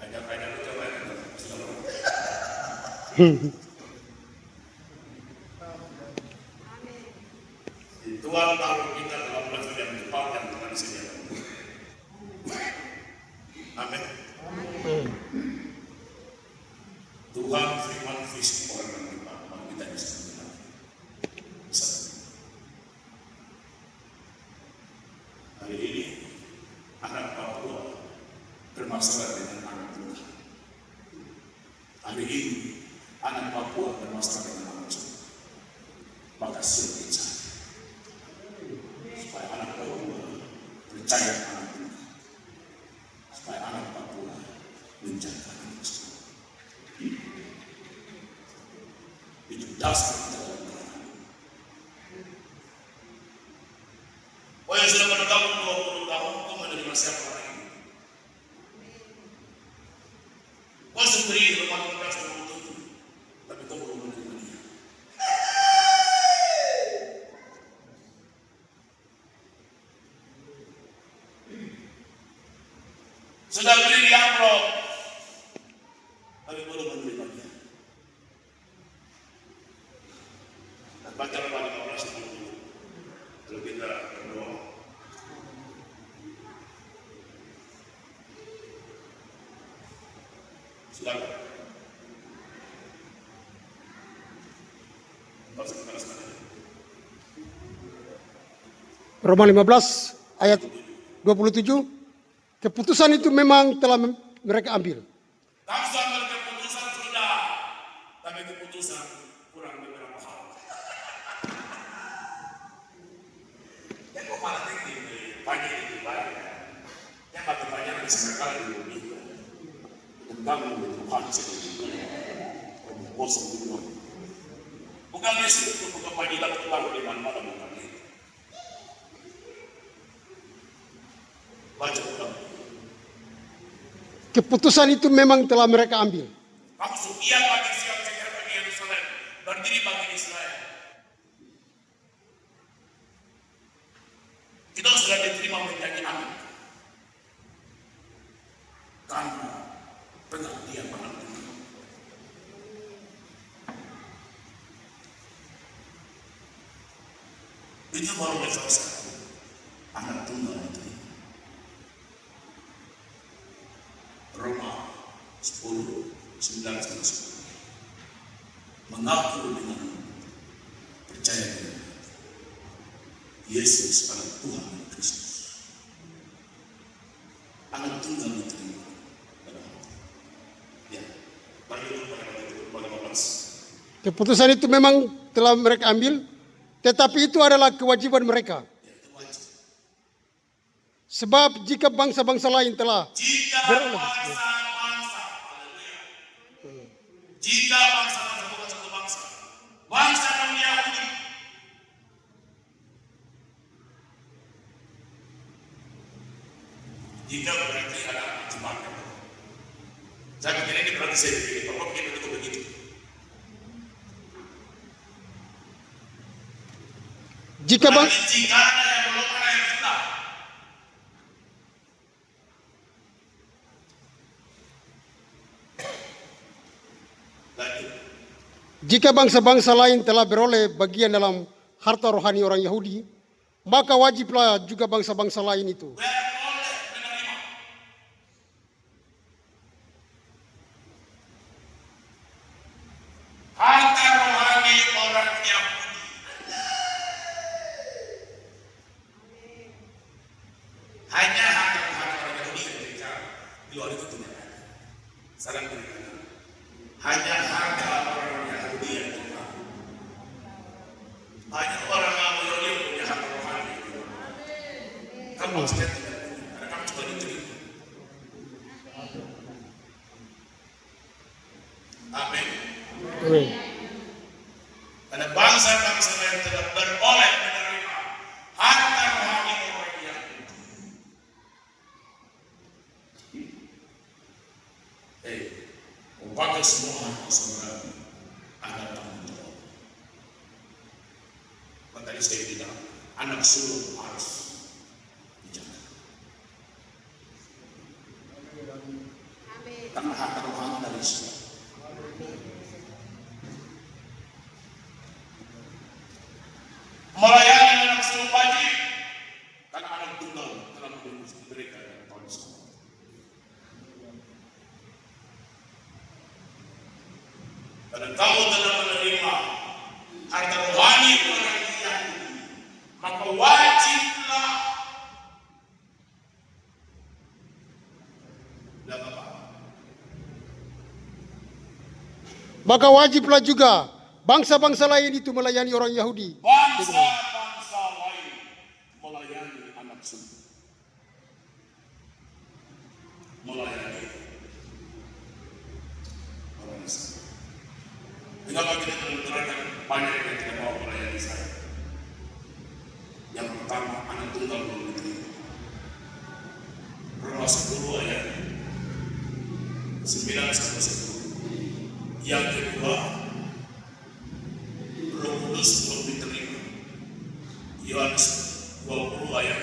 Hanya lu coba yang sudah berapa? Tuhan taruh kita dalam level yang tepat yang Tuhan disediakan. Amin. Tuhan firman visi orang yang tepat, maka kita bisa mengenal. Hari ini anak Papua bermasalah dengan anak Tuhan. Hari ini anak Papua bermasalah dengan anak Tuhan. Maka sulit saya supaya anak Papua percaya anak Tuhan, supaya anak Papua menjaga anak Tuhan. Itu dasar kita dalam beragama. Oh yang sudah menetap 20 tahun, kau menerima siapa orang ini? Kau sendiri rumah kita 27, tapi kau belum menerima dia. Sudah beli di amplop, tapi belum menerima dia. Baca Roma 15 dulu. Kalau kita berdoa. Silakan. Baca kepada saudara. Roma 15 ayat 27. Keputusan itu memang telah mereka ambil. Kamu ambil keputusan sudah, tapi keputusan kurang beberapa hal. Yang kok malah tinggi pagi ini banyak. Yang makin banyak bisa sekali di bumi. Kamu Tuhan sendiri. Kosong dulu. Bukan itu bukan panggilan Tuhan di mana-mana bukan itu. Baca ulang. Keputusan itu memang telah mereka ambil. Kamu sekian bagi siap segera bagi Yerusalem, berdiri bagi Israel. Kita sudah diterima menjadi anak. Karena pengabdian anak Tuhan. Itu baru level 1. Anak tunggal itu. Roma 10, 9-10. Mengaku dengan percaya dengan Yesus adalah Tuhan dan Kristus. Anak tunggal diterima dalam hati. Ya, bagaimana pada 15. Keputusan itu memang telah mereka ambil, tetapi itu adalah kewajiban mereka. Ya, itu wajib. Sebab jika bangsa-bangsa lain telah Jika beroleh, bangsa-bangsa, haleluya. Jika bangsa-bangsa bukan satu bangsa, bangsa non Yahudi. Jika berarti ada jemaat. Saya pikir ini berarti saya pikir, Bapak pikir itu begitu. jika bang, Jika ada yang belum ada yang sudah. Lagi. jika bangsa-bangsa lain telah beroleh bagian dalam harta rohani orang Yahudi, maka wajiblah juga bangsa-bangsa lain itu Beroleh menerima. Harta rohani orang Yahudi. Hanya harta rohani orang Yahudi yang diberikan. Di luar itu tidak ada. Salah berikan. Hanya harta orang Yahudi yang diberikan. Hanya orang Yahudi yang punya harta rohani. Kamu maksudnya tidak punya. Karena kamu cuma diterima. Amin. Amin. Karena bangsa-bangsa yang telah beroleh menerima harta rohani orang Yahudi. Pakai semua harta saudara ada tanggung jawab. Tadi saya bilang anak sulung harus dijaga. Amin. Karena harta rohani dari Islam. Melayani anak sulung wajib. Karena anak tunggal telah diberikan tahun semua. Karena kamu telah menerima harta rohani orang Yahudi, maka wajiblah Maka wajiblah juga bangsa-bangsa lain itu melayani orang Yahudi. bangsa-bangsa lain melayani anak sulung. Melayani orang Islam. Kenapa kita terang banyak yang tidak mau melayani saya? Yang pertama, anak tunggal belum diterima. Roma 10 ayat 9-10. Yang kedua, Roh Kudus belum diterima. Yohanes 20 ayat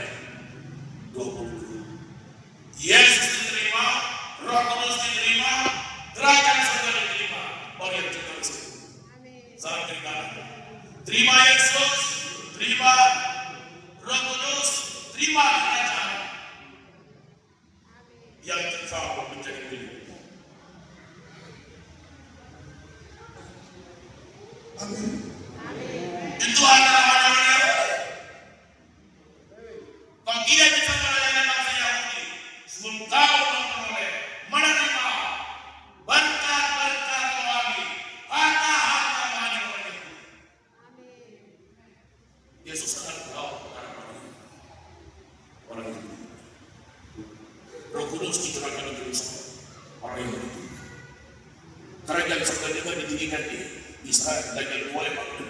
22. Yesus diterima, Roh Kudus diterima, Kerajaan surga diterima. Bagian kita tersebut. Salam terima. Terima Yesus, terima Roh Kudus, terima kerajaan. Yang kita menjadi milik. Itu antara orang Yahudi. Kalau tidak bisa melayani bangsa Yahudi, sebelum kau memperoleh menerima berkat-berkat rohani, harta-harta rohani orang Yahudi. Yesus akan tahu perkara orang Yahudi. Roh Kudus diturunkan ke orang Yahudi. Kerajaan surga juga didirikan di Israel dan yang boleh bangun.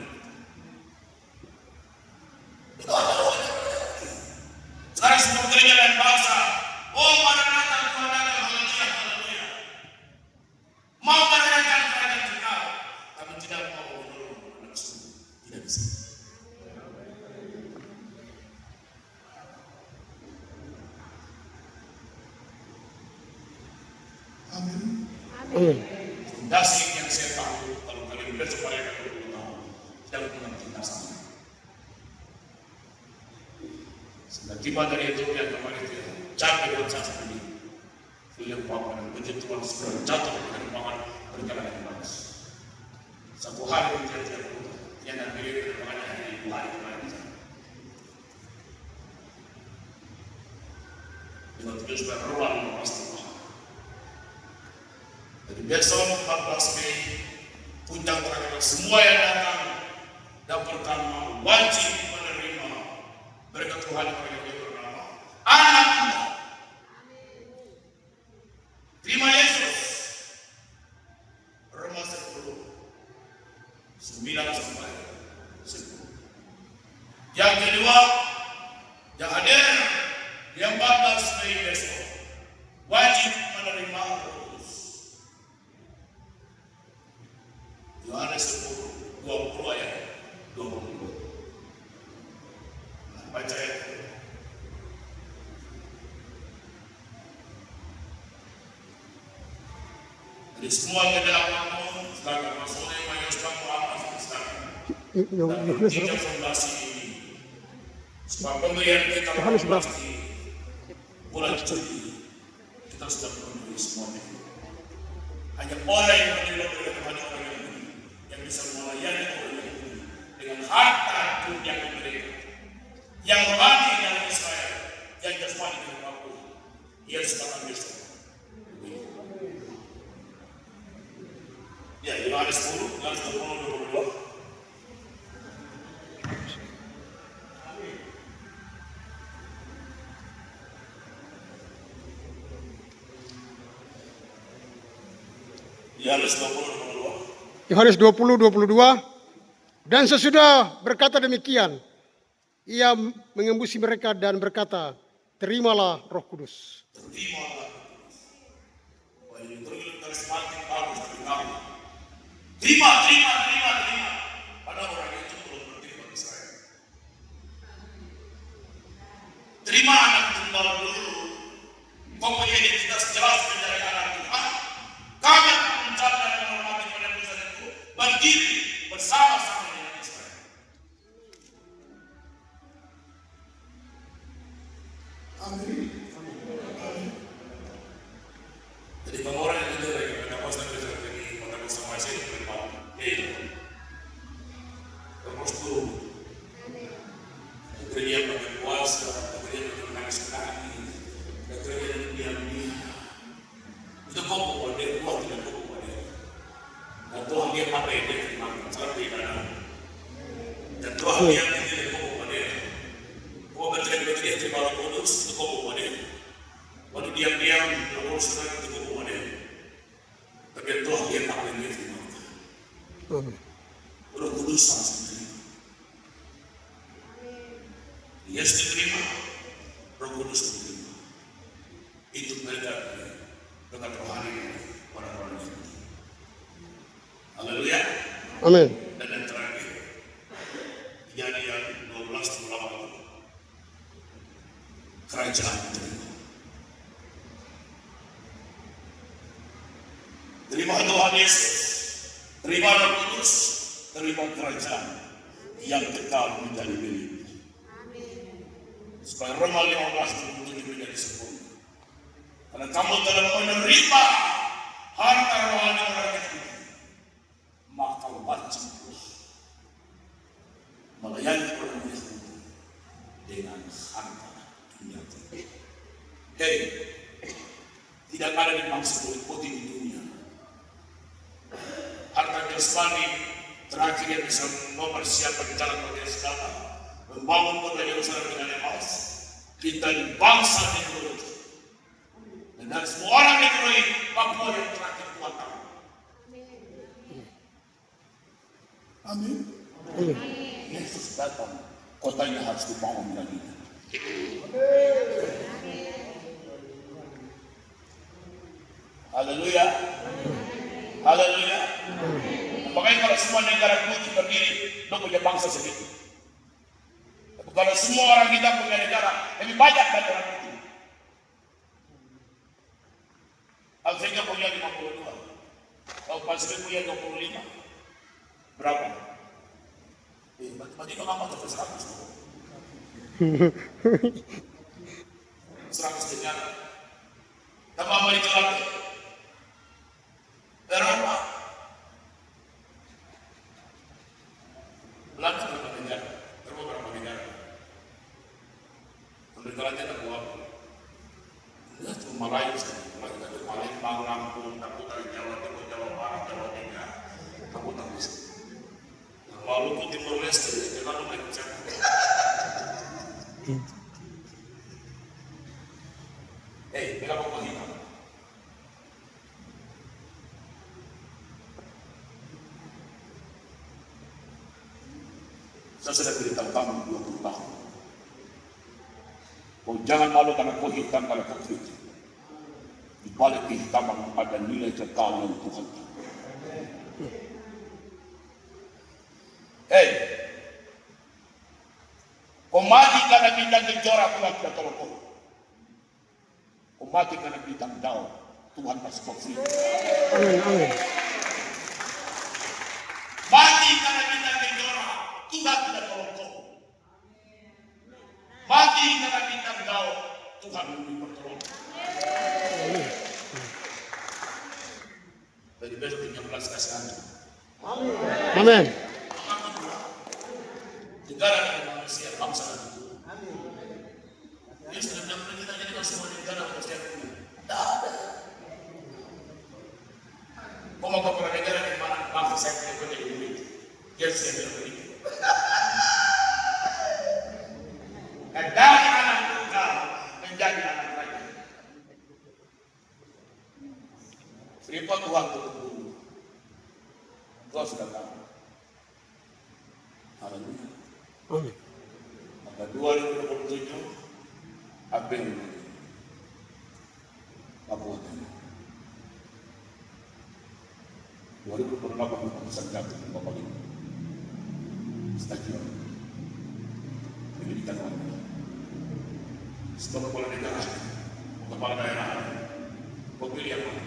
Sekarang semua gereja dan bangsa, oh Maranatha, Tuhan datang, haleluya, haleluya. Mau menerangkan kerajaan kekal, tapi tidak mau menolong anak sungguh, tidak bisa. Amin. Fondasi yang saya tahu, kalau kalian belajar mereka 20 tahun, tidak pernah cinta sama. Sudah tiba dari Ethiopia kemarin itu, capek buat saya sendiri. Film Papa dan begitu Tuhan sudah jatuh dari pangan berjalan dengan bagus. Satu hari dia tidak putus, dia nak beli penerbangan hari 2 hari kemarin. Dengan tujuan supaya ruang pasti. Jadi besok 14 Mei puncak terakhir semua yang datang dan pertama wajib menerima berkat Tuhan yang bernama anak Tuhan. Terima Yesus. Roma 10 9 sampai 10. Yang kedua yang hadir yang 14 Mei besok wajib menerima Roh Kudus. Yohanes 10 20 ayat 22. Baca ya. Jadi semua kedalamanmu sekarang maksudnya banyak sekali apa sekarang. Dan tidak fondasi ini. Sebab pemberian kita pasti bulan Juli kita sudah memenuhi semuanya. Hanya orang yang menerima berkat kepada orang yang bisa melayani orang Yahudi dengan harta dunia mereka. Yang rohani dalam Israel, yang jasmani dalam aku, ia sekarang besok. Ya, Yohanes 10, Yohanes 22. Yohanes 20:22. Dan sesudah berkata demikian, ia mengembusi mereka dan berkata, terimalah Roh Kudus. Terimalah. Terima. Pada orang itu belum menerima Israel. Terima anak tunggal dulu. Pokoknya identitas jelas menjadi anak Tuhan. Kami akan mencapai dan menghormati penebusan itu berdiri bersama-sama dengan Israel. Amin. Jadi kalau orang yang itu lagi mendapatkan rezeki ini, mendapatkan sama saya terima. Terus tuh, kerja bagi puasa, kerja bagi menangis kaki, kerja yang diam-diam. Itu kok bukan dia, Tuhan tidak bukan dia. Dan Tuhan dia apa yang dia terima, salah beribadah. Dan Tuhan dia tidak bukan dia. Kau betul-betul dia terima Roh Kudus, itu kok bukan dia. Waktu diam-diam, Roh Kudus itu kok bukan dia. Tapi Tuhan dia apa yang dia terima. Roh Kudus langsung terima. Yesus diterima, Roh Kudus diterima. Itu mereka dengan rohani orang-orang itu. Haleluya. Amin. Dan yang terakhir, Kejadian 12:8. Kerajaan diterima. Terima Tuhan Yesus, terima Roh Kudus, terima kerajaan yang kekal menjadi milik. Supaya Roma 15:27 menjadi sempurna. Karena kamu telah menerima harta rohani orang itu, maka wajib Stefani terakhir yang bisa mempersiapkan jalan bagi saudara membangun kota Yerusalem dengan emas. Kita di bangsa negeri dan semua orang negeri Papua yang terakhir Tuhan tahu. Amin. Yesus datang, kotanya harus dibangun lagi. Haleluya. Haleluya. Makanya kalau semua negara putih berdiri, lo punya bangsa sedikit. Tapi kalau semua orang kita punya negara, lebih banyak dari orang putih. Afrika punya 52, kalau Pasifik punya 25. Berapa? Matematika nggak mau sampai 100. 100 negara. Tambah Amerika lagi. Eropa. Belanda berapa negara? Eropa berapa negara? Amerika lagi ada berapa? Lihat cuma Melayu saja. Melayu Palembang, Lampung, Kabupaten Jawa Timur, Jawa Barat, Jawa Tengah, Kabupaten Bisa. Lalu ke Timur Leste, lalu naik ke Jakarta. Berapa penghitam? Saya sudah beritahu kamu 20 tahun. Oh, jangan malu karena kau hitam, karena kau putih. Di balik kehitaman ada nilai kekal yang Tuhan. Kau mati karena bintang kejora, Tuhan tidak tolong kau. Kau mati karena bintang daun, Tuhan pasti kau free. Amin. Mati karena bintang kejora, Tuhan tidak tolong kau. Mati karena bintang daun, Tuhan memberi pertolongan. Dari besok 13 kasih hati. Amin. Negara dan manusia, bangsa dan Tuhan. Ini sudah benar-benar kita jadi semua negara manusia punya. Tidak ada. Kau mau ke negara di mana bangsa saya punya duit? Dia saya bilang begitu. Dan dari anak tunggal menjadi anak raja. Freeport Tuhan tutup dulu. Kau sudah tahu. Haleluya. Amin. Maka 2027 apa yang Papua Tengah 2028 bisa jatuh di Bapak ini stadion pendidikan wanita setelah kepala negara kepala daerah pemilih yang mana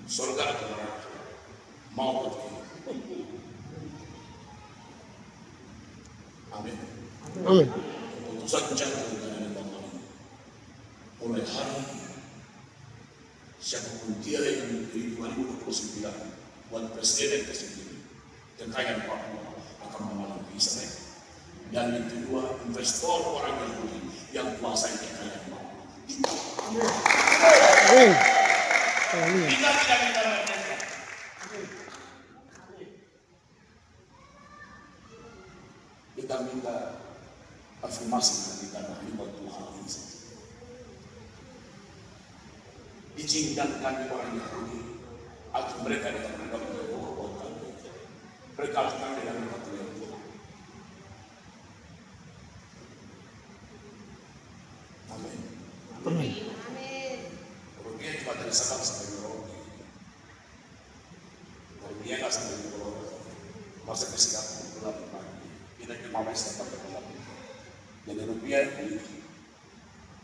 surga atau neraka mau atau tidak. Amin. Amin. Keputusan jatuh dari Bapak ini mulai hari siapapun dia yang memiliki 2029 buat presiden tersebut kekayaan Papua akan mengalami Israel. Dan yang kedua, investor orang Yahudi yang kuasai kekayaan Papua. Amin. Kita tidak minta mereka. Kita minta afirmasi dan kita terlibat Tuhan ini saja. Dicintakan orang Yahudi agar mereka tidak mendapat kekuatan. Mereka akan tidak mendapat Tuhan. Amin. Amin. Rupiah cuma dari Sabang sampai Merauke. Rupiah nggak sampai di Pulau masa ke Singapura pagi. Kita ke Malaysia sampai ke Pulau. Jadi rupiah di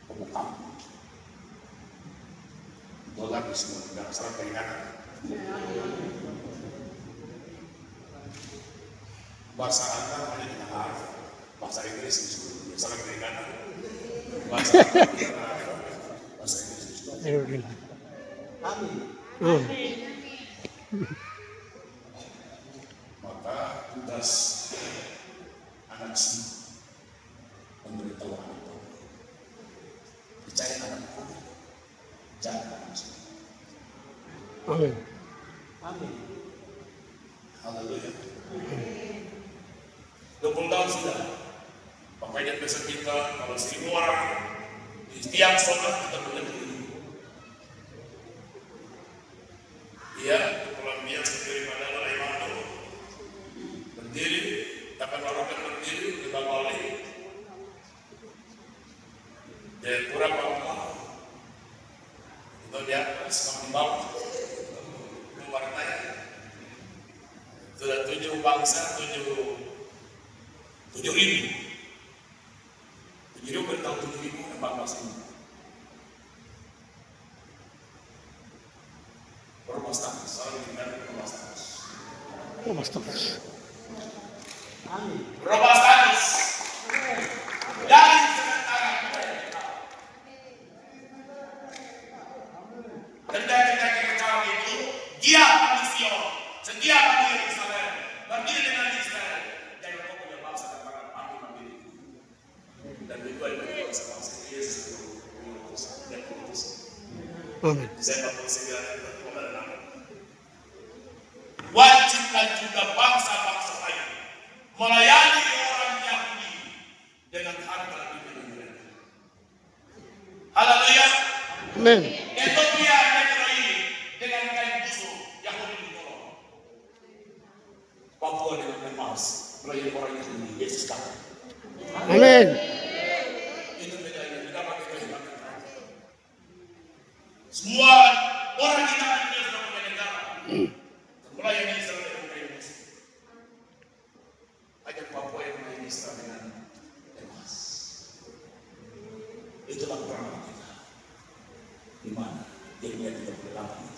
pemukam. Dolar di semua negara salah perikanan. Bahasa Arab hanya dengan Arab. Bahasa Inggris di seluruh dunia salah perikanan. Bahasa Inggris di seluruh dunia. Maka tugas anak semua memberitahu anak itu percaya anakku jangan semua Amin. Haleluya. 20 tahun sudah. Makanya biasa kita kalau 1000 orang di setiap sholat kita berdiri. Iya, Kolombia sendiri pada Raimando berdiri, dapat orang berdiri di Bali. Dan kurang apa? Itu di atas, di bawah, warnanya. Sudah 7 bangsa, 7.000. 7.000 bertahun 7.000 bangsa ini. Permasalahan, soal dengan permasalahan. Oh, Mas. Berubah status dari sementara mereka. Dan dari kekal itu dia manusia, setiap bagi Israel, berdiri dengan Israel. Dan kau punya bangsa dan para pemimpin. Dan kedua itu bangsa Yesus dan Kristus. Amin. Saya bersedia wajib dan juga bangsa-bangsa lain melayani orang Yahudi dengan harta diri mereka. Haleluya. Amin. Ethiopia negeri ini dengan kain busuk Yahudi ditolong. Papua dengan emas melayani orang Yahudi Yesus datang. Amin. Itu bedanya kita pakai kehidupan. Semua orang kita ini sudah punya negara. Melayani Israel dengan kain busuk. Ajak Papua yang melayani Israel dengan emas. Itulah perang kita. Di mana dia tidak berlaku.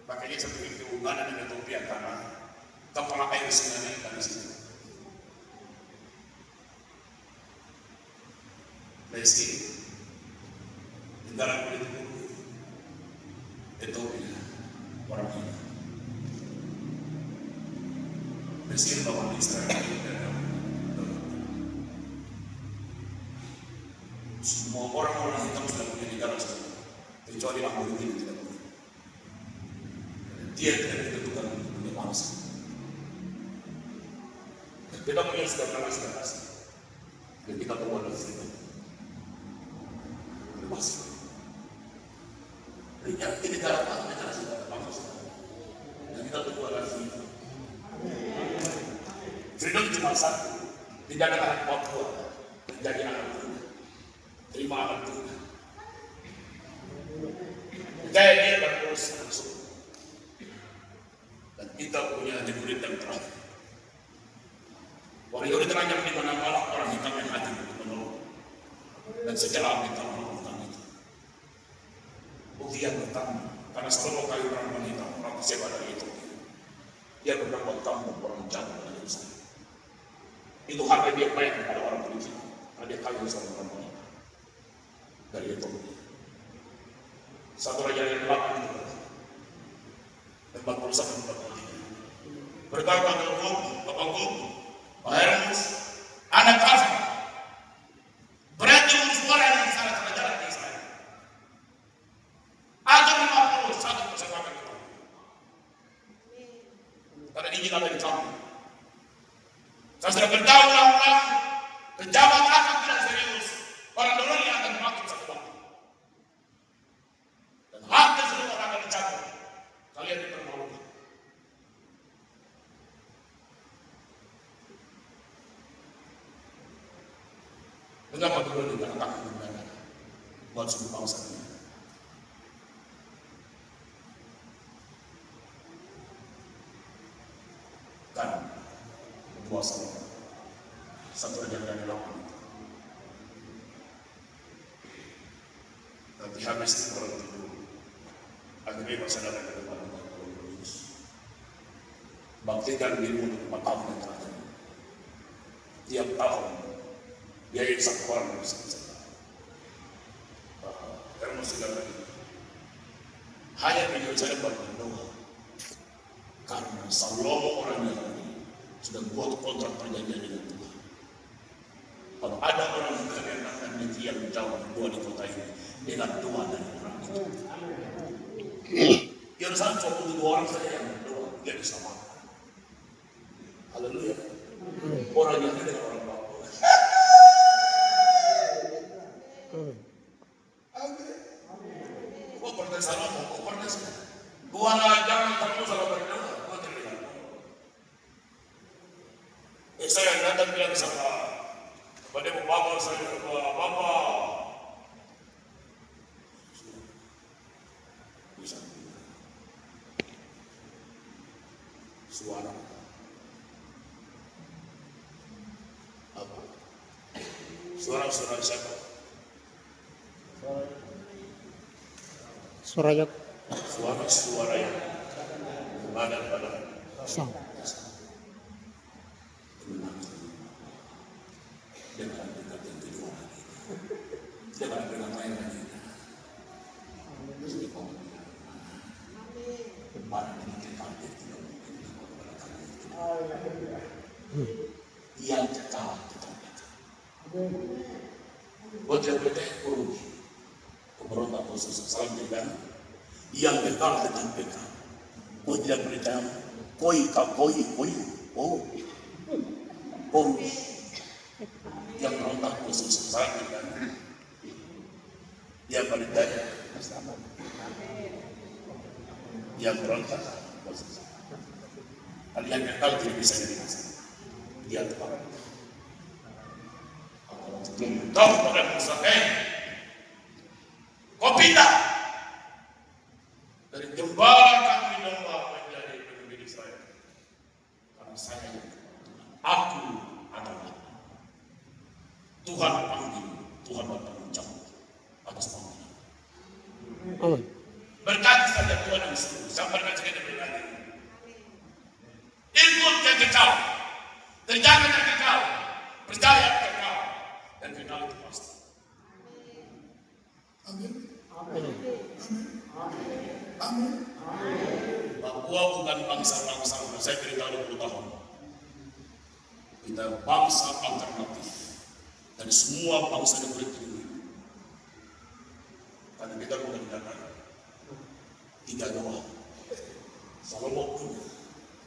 Makanya seperti Uganda dan Ethiopia karena kepala air sungai dari situ. Meski negara kulit putih Ethiopia orang ini Mesir lawan Israel semua orang-orang hitam sudah punya negara semua kecuali Ahmad ini tidak punya. Dia tidak ditentukan untuk punya bangsa. Kita punya sudah pernah kasih dan kita bawa dari situ masih ini negara apa? Negara sudah bangsa dan kita berdua dari situ. Freedom cuma satu, tidak ada anak Papua menjadi anak Tuhan. Terima anak Tuhan. Gaya dia berurus langsung. Dan kita punya negeri yang terakhir. Orang Yahudi terancam di mana-mana orang hitam yang hadir untuk menolong. Dan sejarah kita melakukan itu. Bukti yang pertama, karena selalu kayu orang hitam, orang sewa dari itu. Dia berdapat tamu orang jahat dari Yerusalem. Itu harga dia bayar kepada orang politik. Karena dia kayu sama orang wanita. Dari itu. Satu raja yang 8 itu. 41 berkata ke Bapak Gub, Pak Hermus, anak kafir. Berarti urus orang yang salah kerajaan di Israel. Ada 51 persatuan itu. Karena ini ada di kamu. Saya sudah bertahun-tahun pejabat akan tidak serius. Orang dorong yang akan makin satu waktu. Dan hampir semua orang akan dicabut. Kalian dipermalukan. Mengapa dulu dikatakan negara buat suku bangsa ini? Kan dua sama satu raja dari lawan itu. Nanti habis itu orang itu akhirnya masalah dari depan baktikan dirimu untuk 4 tahun yang terakhir. Tiap tahun biaya satu orang yang bisa. Karena sudah lagi hanya video saya berdoa karena Salomo orang yang sudah buat kontrak perjanjian dengan Tuhan. Kalau ada orang yang akan mati yang jauh dua di kota ini dengan doa dari orang itu. Yang satu 22 orang saja yang berdoa, dia diselamatkan. Haleluya. Orang yang dengan orang Papua. Kau pernah salah, kau pernah salah. Tuhan jangan kamu salah berdoa. Kau terlihat. Saya datang bilang sama kepada Bapak saya, Bapak. Bisa. Suara. Apa? Suara siapa? Surayat Suara yang pada sang. dengan dekat yang kedua lagi. Jangan dengan main lagi. Yang kekal kita. Buat yang berkata kurungi. Pemberontak khusus salam dengan yang kekal dengan kekal. Buat yang berkata koi. Oh. Yang berontak khusus salam dengan yang berdaya yang berontak khusus. Kalian kekal tidak bisa dibisa. Dia tepat. Tahu pada Musa, kau pindah dari gembala kami domba menjadi pemimpin Israel. Karena saya yang aku adalah Tuhan panggil, Tuhan bertanggung jawab atas panggilan. Amin. Berkati saja Tuhan yang seluruh, sampai dengan segala berkati. Ikut yang kekal, terjaga yang kekal, percaya yang kekal, dan kekal itu pasti. Amin. Amin. Papua bukan bangsa-bangsa, saya beritahu 20 tahun. Kita bangsa alternatif dari semua bangsa negeri ini. Karena kita mengerjakan 3 doa. Salomo pun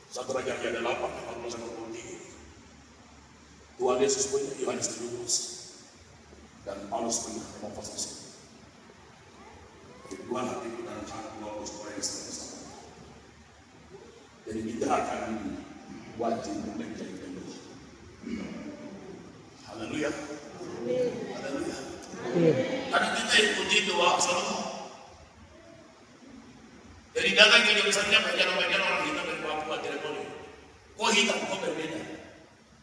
1 Raja ada 8, 43. Tuhan Yesus punya Yohanes 17 dan Paulus punya Efesus. Tuhan hati kita dan cara dua supaya sama-sama. Jadi kita akan wajib menjadi doa. Haleluya. Haleluya. Karena kita ikuti doa Salomo. Jadi datang ke misalnya bagian orang hitam dari Papua tidak boleh. Kau hitam, kau berbeda.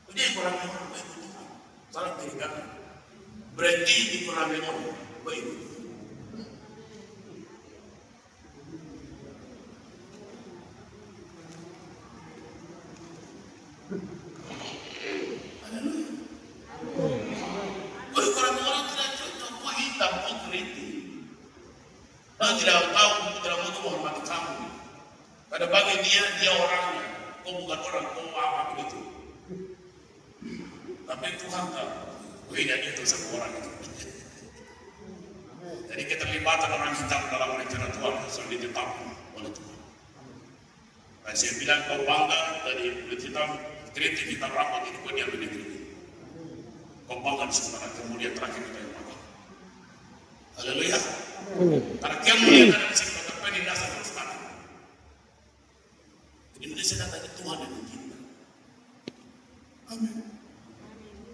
Jadi kurang orang baik itu. Salah berikan. Berarti dikurangi orang baik. Tidak tahu, tidak mau menghormati kamu. Pada bagi dia orangnya, kau bukan orang, kau apa begitu. Tapi Tuhan tahu, bedanya itu sama orang itu. Jadi keterlibatan orang hitam dalam rencana Tuhan sudah ditetapkan oleh Tuhan. Dan saya bilang kau bangga dari kulit hitam, kritik hitam rapat ini kau diam di negeri ini. Kau bangga di sebenarnya kemudian terakhir kita yang bangga. Haleluya. Karena kemuliaan ada di sini bertempat di dasar selatan. Indonesia datang Tuhan yang mengizinkan. Amin.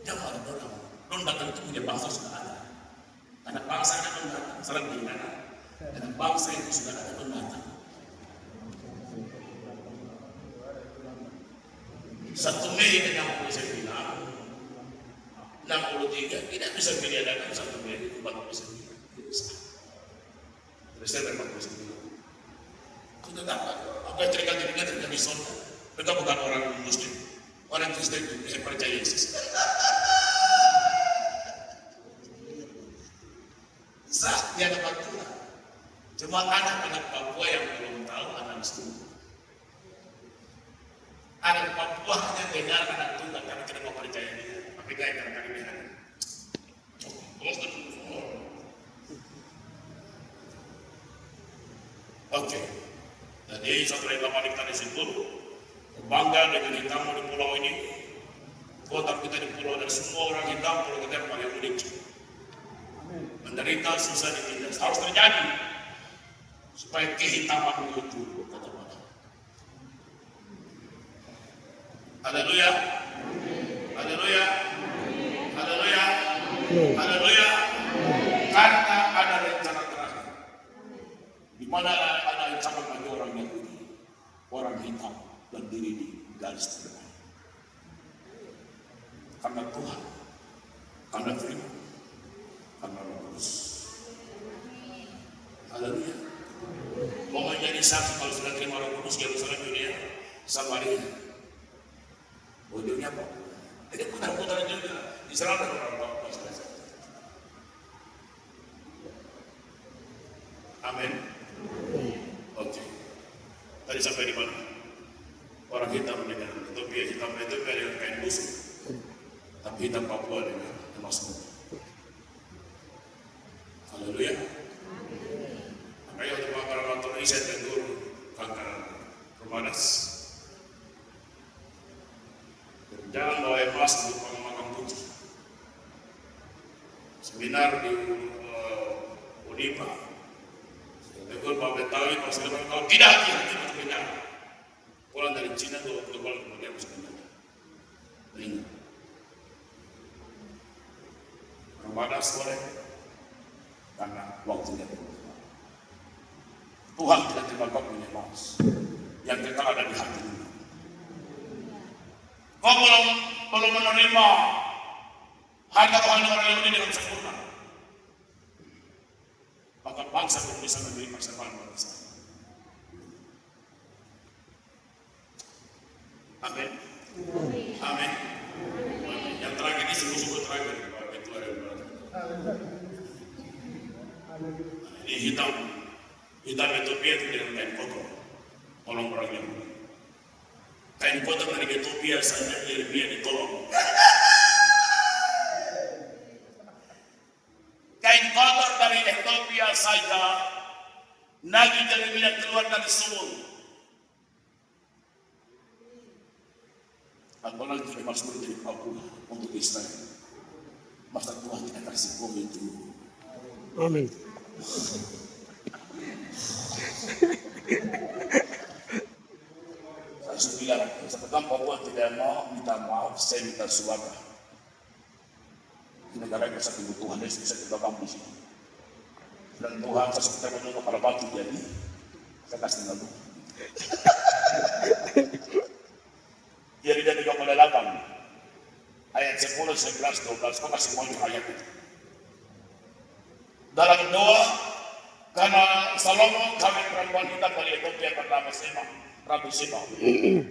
Jangan ada orang datang itu punya bangsa sudah ada. Karena bangsa yang datang saling mengingat. Karena bangsa itu sudah ada datang. 1 Mei yang saya bilang 63 tidak bisa diadakan 1 Mei 49. Saya memang bisa bilang. Sudah dapat. Apa yang terjadi sorga. Mereka bukan orang Muslim. Orang Kristen yang percaya Yesus. Sah, dia dapat Tuhan. Cuma anak-anak Papua yang belum tahu anak Muslim. Anak Papua hanya dengar anak Tuhan karena tidak mau percaya dia. Tapi gaya kadang-kadang dia. sini setelah lama kita di situ, bangga dengan hitam di pulau ini. Kota kita di pulau dan semua orang hitam, pulau kita yang paling unik. Menderita susah ditindas, harus terjadi supaya kehitaman itu tetap ada. Haleluya, haleluya, haleluya, haleluya. Karena ada rencana terakhir, di mana ada rencana bagi orang Yahudi, orang hitam berdiri di garis terdepan. Karena Tuhan, karena firman, karena Roh Kudus. Haleluya. Mau menjadi saksi kalau sudah terima Roh Kudus Yerusalem dunia Samaria. Ujungnya apa? Jadi putar-putar juga diserahkan orang Bapa. Amin. Oke. Tadi sampai di mana? Orang hitam dengan Ethiopia, hitam Ethiopia dengan kain busuk. Tapi hitam Papua dengan emas muda. Haleluya. Makanya untuk para riset dan guru kanker Romanas. Jangan bawa emas untuk makam putih. Seminar di Unipa. Tegur Pak Betawi, Pak Sulaiman, kalau tidak hati-hati untuk pindah. Pulang dari Cina ke Kuala kemudian harus pindah. Ingat. Ramadan sore karena waktunya berubah. Tuhan tidak terima kau punya emas yang kekal ada di hati ini. Kau belum menerima harta Tuhan orang Yahudi dengan sempurna. Maka bangsa belum bisa memberi persembahan bangsa. Amin. Amin. Yang terakhir ini sungguh-sungguh terakhir. Ini hitam Ethiopia itu dengan kain kotor. Tolong orang Yahudi. Kain kotor dari Ethiopia saja Yeremia ditolong. Kain kotor dari Ethiopia saja Nabi Yeremia keluar dari Sumur. Apalagi dari Mazmur dari Papua untuk Israel. Masa Tuhan tidak kasih bom itu. Amin. Saya bilang, sekarang Papua tidak mau minta maaf, saya minta suaka. Di negara yang besar kebutuhan dia bisa kita kampus ini. Dan Tuhan saya kita menunggu pada batu jadi, saya kasih lalu. Jadi dari 38 ayat 10, 11, 12, kau kasih mau ayat itu. Dalam doa, karena Salomo kawin perempuan hitam dari Ethiopia bernama Ratu Seba.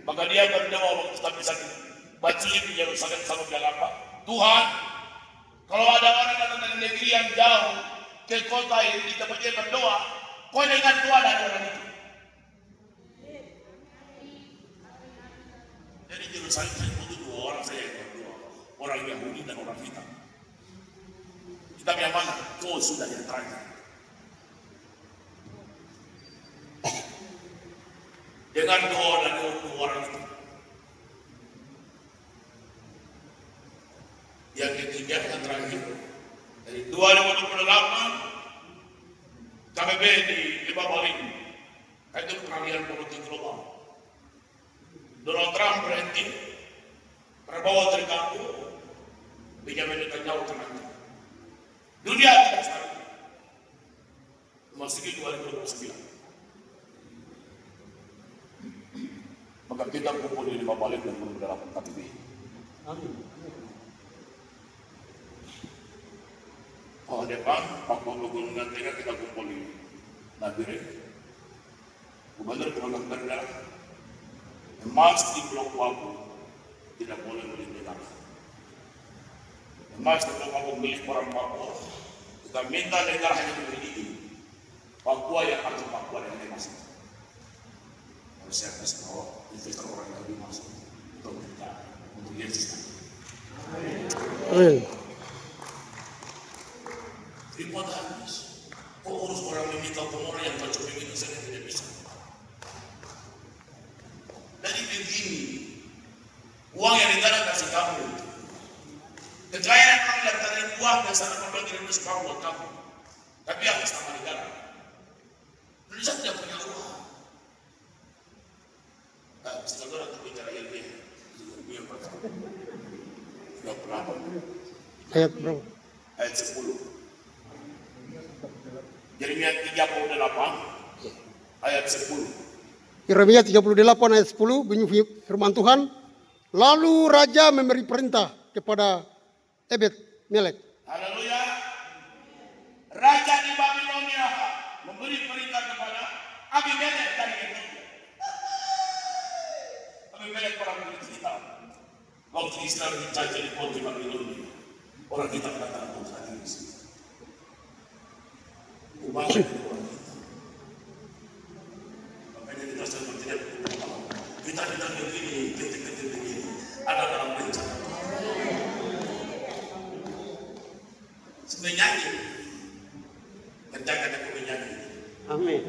Maka dia berdoa waktu kita bisa baca di Yerusalem sama bilang apa? Tuhan, kalau ada orang datang dari negeri yang jauh ke kota ini kita berdoa, kau ingat Tuhan ada orang itu. Jadi Yerusalem saya butuh dua orang saya yang berdoa, orang Yahudi dan orang hitam. Hitam yang mana? Kau sudah yang terakhir. Dengan doa dan dua orang itu. Yang ketiga yang terakhir dari 2028 KBB di Lima Bali itu peralihan politik global. Donald Trump berhenti, Prabowo terganggu, Benjamin Netanyahu tenang. Dunia tidak stabil. Memasuki 2029. Maka kita kumpul di Lima Bali dan dalam KBB. Amin. Oh depan, Papua Pegunungan Tengah kita kumpul di Nabire. Gubernur Pulau Benda, emas di Pulau Wabu tidak boleh melindungi. Emas di Pulau Wabu milik orang Papua. Kita minta negara hanya memiliki Papua yang atau Papua yang emas. Harus saya kasih tahu investor orang Yahudi masuk untuk kita untuk Yesus. Amin. Terima habis. Kok urus orang meminta pemurah yang cocok begitu saya tidak bisa. Kekayaan kamu yang dari uang dan sana pembeli Indonesia buat kamu. Tapi atas nama negara. Indonesia tidak punya uang. Sekarang kita bicara ilmiah. Ilmiah pertama. 28. Ayat berapa? Ayat 10. Yeremia 38 ayat 10. Yeremia 38 ayat 10 bunyi firman Tuhan. Lalu raja memberi perintah kepada Ebed Melek. Haleluya. Raja di Babilonia memberi perintah kepada Abimelek dari Ethiopia. Abimelek orang Israel. Waktu Israel dijajah di kota Babilonia, orang kita datang ke sana di sini. Umatnya itu orang kita. Makanya kita seperti tidak berpengalaman. Kita begini, ketik-ketik begini. Ada dalam rencana. Menyanyi, kerjakan aku menyanyi. Amin.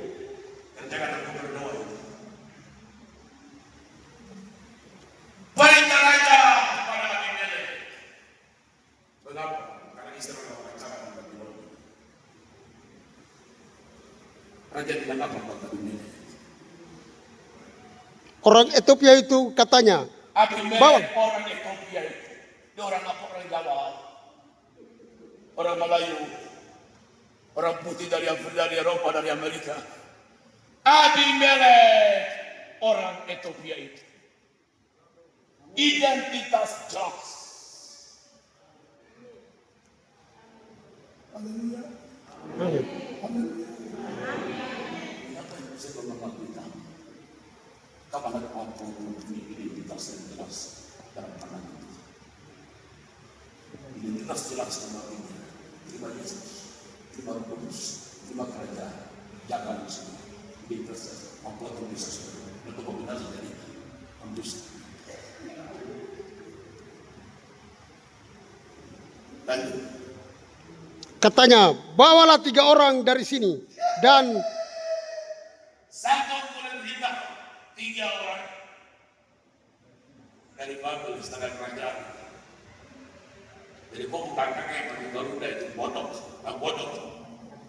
Kerjakan aku berdoa. Perintah raja kepada Abimelek. Mengapa? Karena Israel merencanakan Babilonia. Raja bilang apa kepada Abimelek? Orang Ethiopia itu katanya, Abimelek orang Ethiopia itu. Dia orang apa? Orang Jawa. Orang Melayu, orang putih dari Afrika, dari Eropa, dari Amerika. Abimelek orang Ethiopia itu. Identitas jelas. Haleluya. Haleluya. Apa yang bisa bermanfaat kita? Kapan ada mampu memiliki identitas yang jelas dalam tangan kita? Identitas jelas sama ini. Terima Yesus, terima Roh Kudus, terima kerajaan, jangan semua. Identitas membuat bisa semua. Untuk kombinasi dari ambus. Lanjut. katanya, bawalah 3 orang dari sini dan Satu kulit hitam, 3 orang dari Babel istana kerajaan. Jadi kau bukan kakak yang pakai garuda itu bodoh, tak bodoh,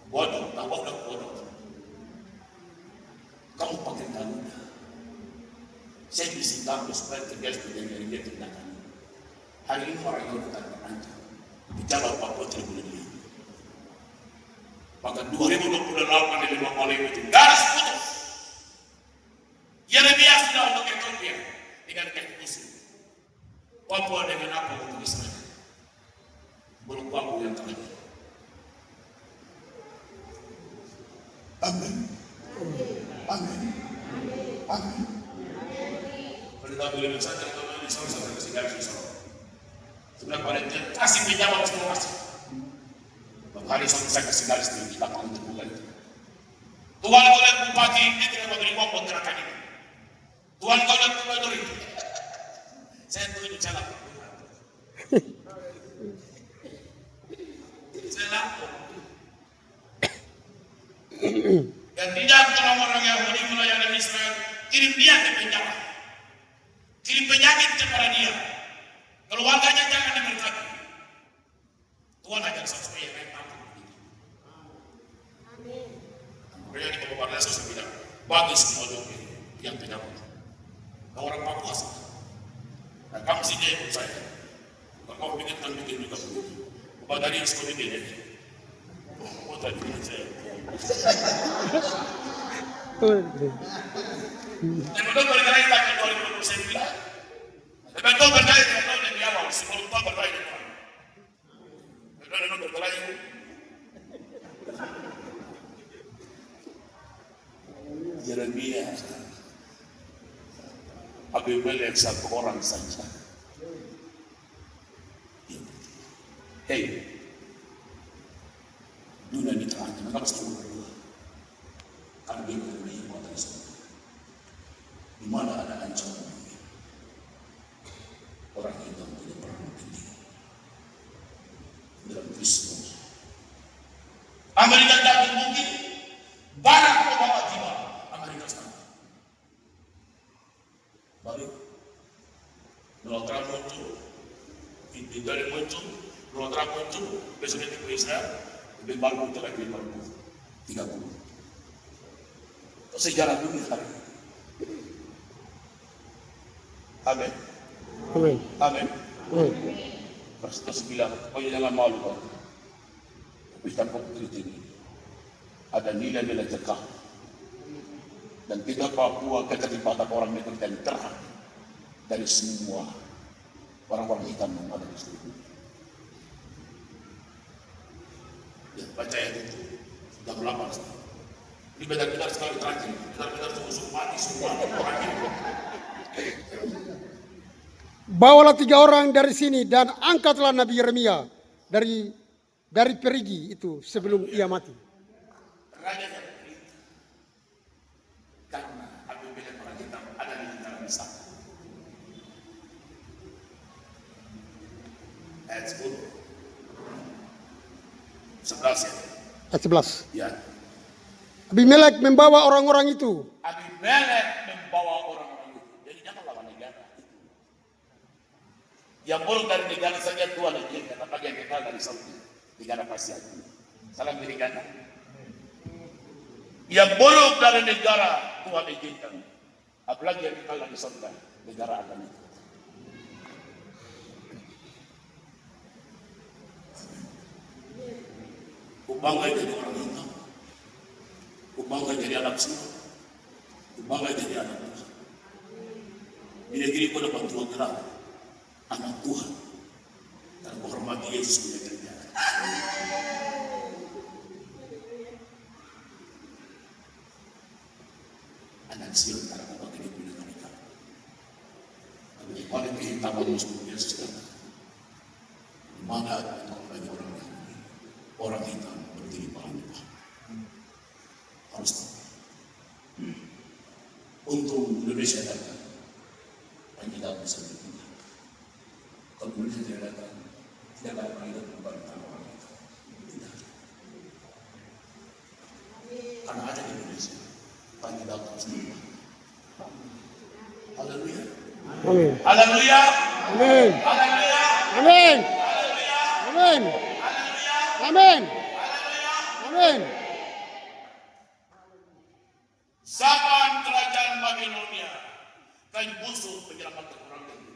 bodoh, tak bodoh, bodoh. Kamu pakai garuda. Saya bisi kamu supaya terbiasa dengan dia tindakan. Hari ini orang yang datang ke Anda bicara Papua tidak boleh dilihat. Maka 2028 dari 5 Malaysia itu garis putus. Yeremia sudah untuk Ethiopia dengan eksekusi. Papua dengan apa untuk Israel? Belum Papua yang terakhir. Amin. Amin. Amin. Perintah boleh saja kalau ini salah kasih garis salah. Sebenarnya panitia kasih penjawab semua kasih. Hari ini saya kasih garis di kita kalau terbuka itu. Tuhan kau lihat bupati ini tidak memberi uang buat gerakan ini. Tuhan kau lihat gubernur itu. Saya tuh itu jalan. Saya lapor. Dan tidak orang-orang Yahudi melayani Israel, kirim dia ke penjara. Kirim penyakit kepada dia. Keluarganya jangan diberkati. Tuhan ajar sesuai yang lain takut. Amin. Makanya di Bapak Desa saya bilang, bagi semua doa yang tidak boleh. Orang Papua sih. Nah, kamu sih dia ikut saya. Kalau kamu bikin kan bikin juga begitu. Bapak dari yang suka bikin ya. Oh tadi bikin saya. Dan betul berkali kita akan 2029. Dan betul berkali kita tahu dari awal. Sebelum tahu berkali kita. Betul berkali. Yeremia. Abimelek satu orang saja. Hei, dunia ini terancam. Kenapa selalu berdua? Karena dia mempunyai kekuatan semua. Di mana ada ancaman dunia, orang hitam tidak pernah berhenti. Dalam Kristus, Amerika jatuh mungkin. Barack Obama tiba, Amerika sama. Balik. Donald Trump muncul, Biden muncul, Kalau terang muncul, besoknya di Israel, lebih baru itu lagi 30. Itu sejarah dunia hari. Amin. Amin. Amin. Amin. Terus bilang, oh ya jangan malu kau. Bukan kau putri ini. Ada nilai-nilai cekah. Dan kita Papua keterlibatan orang negeri dan terang dari semua orang-orang hitam yang ada di seluruh dunia. Ya, baca ayat itu. Sudah lama sekali. Ini benar-benar sekali terakhir. Benar-benar sungguh mati semua orang ini. Bawalah 3 orang dari sini dan angkatlah Nabi Yeremia dari perigi itu sebelum ia mati. Raja yang berita. Karena Abimelek orang hitam ada di lingkaran sana. Ayat 10. 11 ya. Ayat 11. Ya. Abimelek membawa orang-orang itu. Abimelek membawa orang-orang itu. Jadi jangan lawan negara. Yang buruk dari negara saja Tuhan izinkan, apalagi yang kita dari Saudi, negara Persia. Salam dirikan. Yang buruk dari negara Tuhan izinkan, apalagi yang kita dari Saudi, negara agama. Kubangga jadi orang hitam, kubangga jadi anak semua, kubangga jadi anak Tuhan. Di negeri ku dapat Tuhan gelar anak Tuhan dan menghormati Yesus sebagai negara. Anak Sion karena apa kini punya mereka. Tapi paling kehitaman musuh Yesus kata, mana ada lagi orang Yahudi, orang hitam berdiri paling depan. Harus tahu. Untuk Indonesia datang, tidak bisa berpindah. Kalau Indonesia tidak datang, tidak ada orang yang membantah orang itu. Tidak. Karena ada di Indonesia, pagi datang semua. Haleluya. Amin. Haleluya. Amin. Haleluya. Amin. Haleluya. Amin. Haleluya. Amin. Haleluya. Amin. Zaman kerajaan Babilonia, kain busuk menyelamatkan orang itu.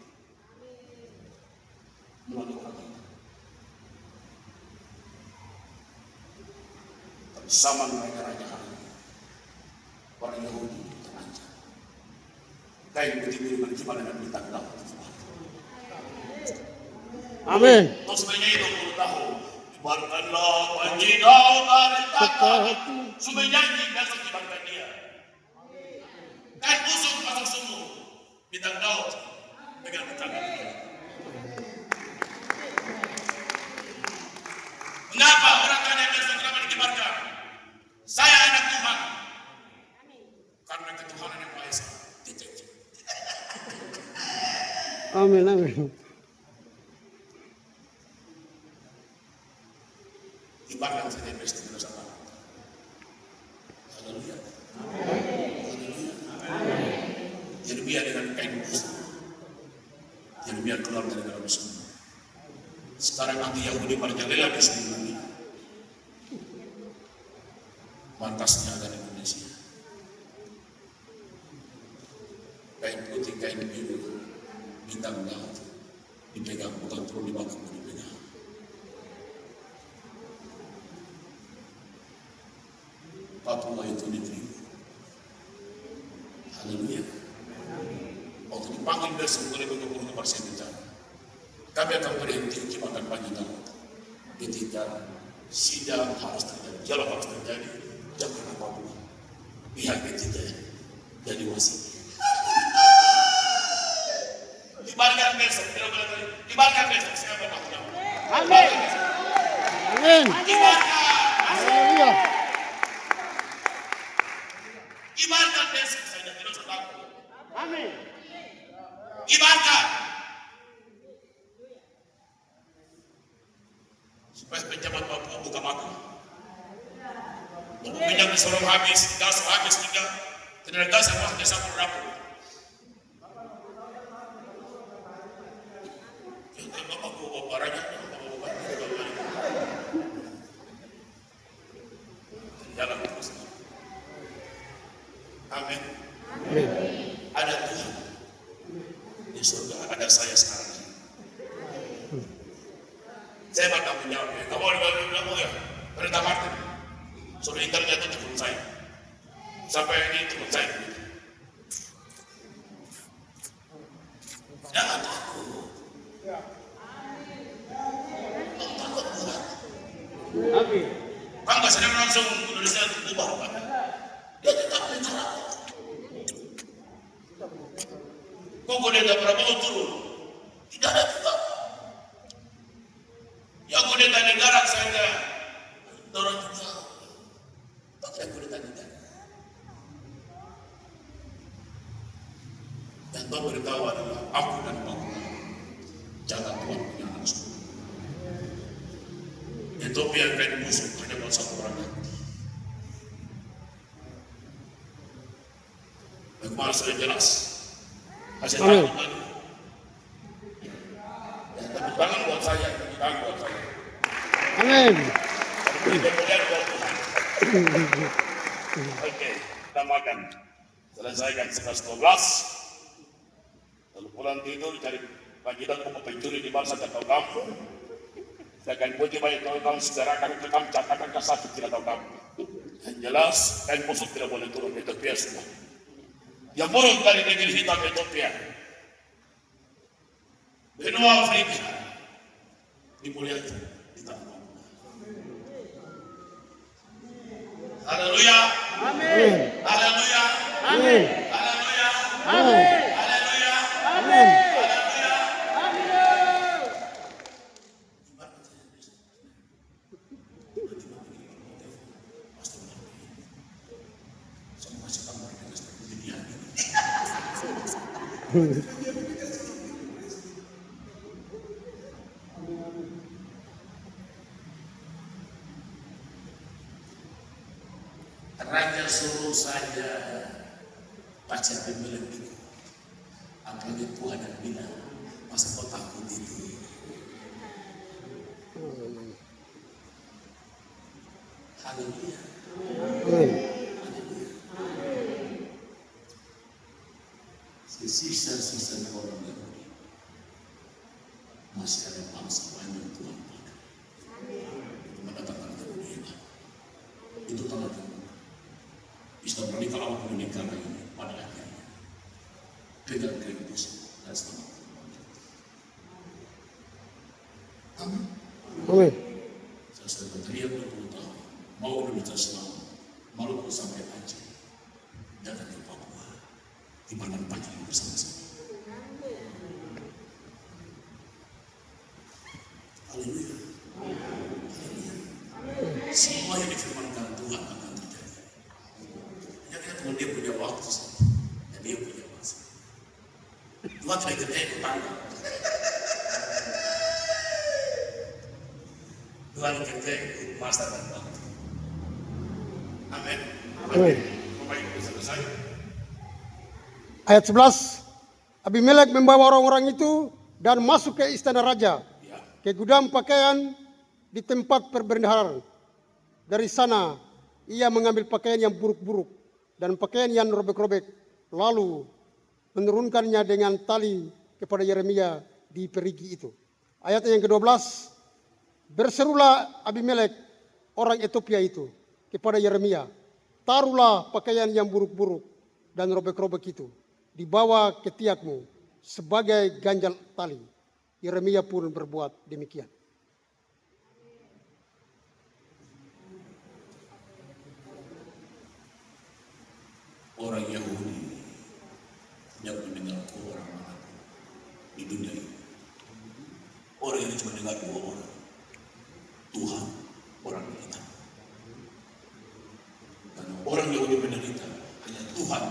Melalui orang itu. Tapi zaman mereka raja orang Yahudi terancam. Kain putih biru berjumpa dengan bintang laut. Amin. Terus menyanyi 20 tahun. Ibaratkanlah panji daun dari tanah. Supaya nyanyi besok ibaratkan dia. Kain busuk masuk sumur. Bintang laut dengan bintang dia. Mengapa orang tanya besok kenapa dikibarkan? Saya anak Tuhan. Karena ketuhanan yang Maha Esa. Amin. Amin. Kibarkan saja Kristus bersama. Haleluya. Haleluya. Yeremia dengan kain busuk. Yeremia keluar dari dalam sumur. Sekarang nanti Yahudi merajalela di seluruh dunia. Mantasnya ada di Indonesia. Kain putih, kain biru, bintang laut dipegang, bukan turun di bawah dipegang. Papua itu negeri. Haleluya. Waktu dipanggil besok oleh 20% bencana, kami akan berhenti jembatan panjang laut. Ketika sidang harus terjadi, dialog harus terjadi, jangan Papua pihak ketiga jadi wasit. Dibalikkan besok, dibalikkan besok, saya bertanggung jawab. Amin. Amin. Dibalikkan, Haleluya. dibalikkan besok, saya tidak usah takut. Amin. Dibalikkan. Supaya pejabat Papua buka mata. Untuk minyak disuruh habis, gas habis juga. Tidak ada gas yang masuk desa Purrapu. Bapak bawa barangnya, bapak bawa barangnya. Saya bertanggung jawab ya. Kamu kamu ya, perintah Martin. Suruh internet itu cukup saya. Sampai ini cukup saya. Jangan takut. Takut bukan. Amin. Kan nggak sedang langsung Indonesia ubah kan? Dia tetap bicara. Kok kudeta Prabowo turun? Tidak ada juga. Yang kudeta negara saja dorong juga. Tak ada kudeta negara. Yang tahu beritahu adalah aku dan bangunan. Jaga Tuhan punya anak semua. Ethiopia kain musuh hanya buat satu orang lagi. Kemarin sudah jelas. Kasih tahu tadi. Ya, tepuk tangan buat saya, tepuk tangan buat saya. Amin. Kemudian buat Tuhan. Oke, kita makan. Selesaikan 11:12. Lalu pulang tidur cari pagi dan mau pencuri di bangsa tak tahu kamu. Kita akan puji banyak kawan-kawan saudarakan rekam catatan kasar tidak tahu kamu. Yang jelas kain musuh tidak boleh turun itu biasa. Yang buruk dari negeri hitam Ethiopia, benua Afrika dimuliakan di tanah. Haleluya. Amin. Haleluya. Amin. Haleluya. Amin. Haleluya. Amin. Haleluya. Raja suruh saja baca Bimbel itu. Apalagi Tuhan yang bilang, masa kau takut itu? Haleluya. Amin. Sisa-sisa orang Yahudi masih ada bangsa lain yang Tuhan pakai. Itu mendatangkan kemuliaan. Itu tanda tanda. Bisa menikah Allah menikah ini pada akhirnya dengan Kristus dan selamat. Amin. Amin. Saya sudah berteriak 20 tahun. Mau Indonesia selamat. Maluku sampai Aceh. Datang ke Papua. Di mana pagi bersama-sama. Haleluya. Haleluya. Semua yang difirmankan Tuhan akan terjadi. Hanya kita tunggu dia punya waktu saja. Dan dia punya masa. Tuhan tidak kerja ikut tangga. Tuhan kerja ikut masa dan waktu. Amin. Amin. Bapak Ibu selesai. Ayat 11. Abimelek membawa orang-orang itu dan masuk ke istana raja, ke gudang pakaian di tempat perbendaharaan. Dari sana ia mengambil pakaian yang buruk-buruk dan pakaian yang robek-robek, lalu menurunkannya dengan tali kepada Yeremia di perigi itu. Ayat yang ke-12. Berserulah Abimelek orang Ethiopia itu kepada Yeremia, taruhlah pakaian yang buruk-buruk dan robek-robek itu dibawa ke tiakmu sebagai ganjal tali. Yeremia pun berbuat demikian. Orang Yahudi yang mendengar orang manapun di dunia ini. Orang ini cuma dengar dua orang. Tuhan, orang kita. Karena orang Yahudi menderita, hanya Tuhan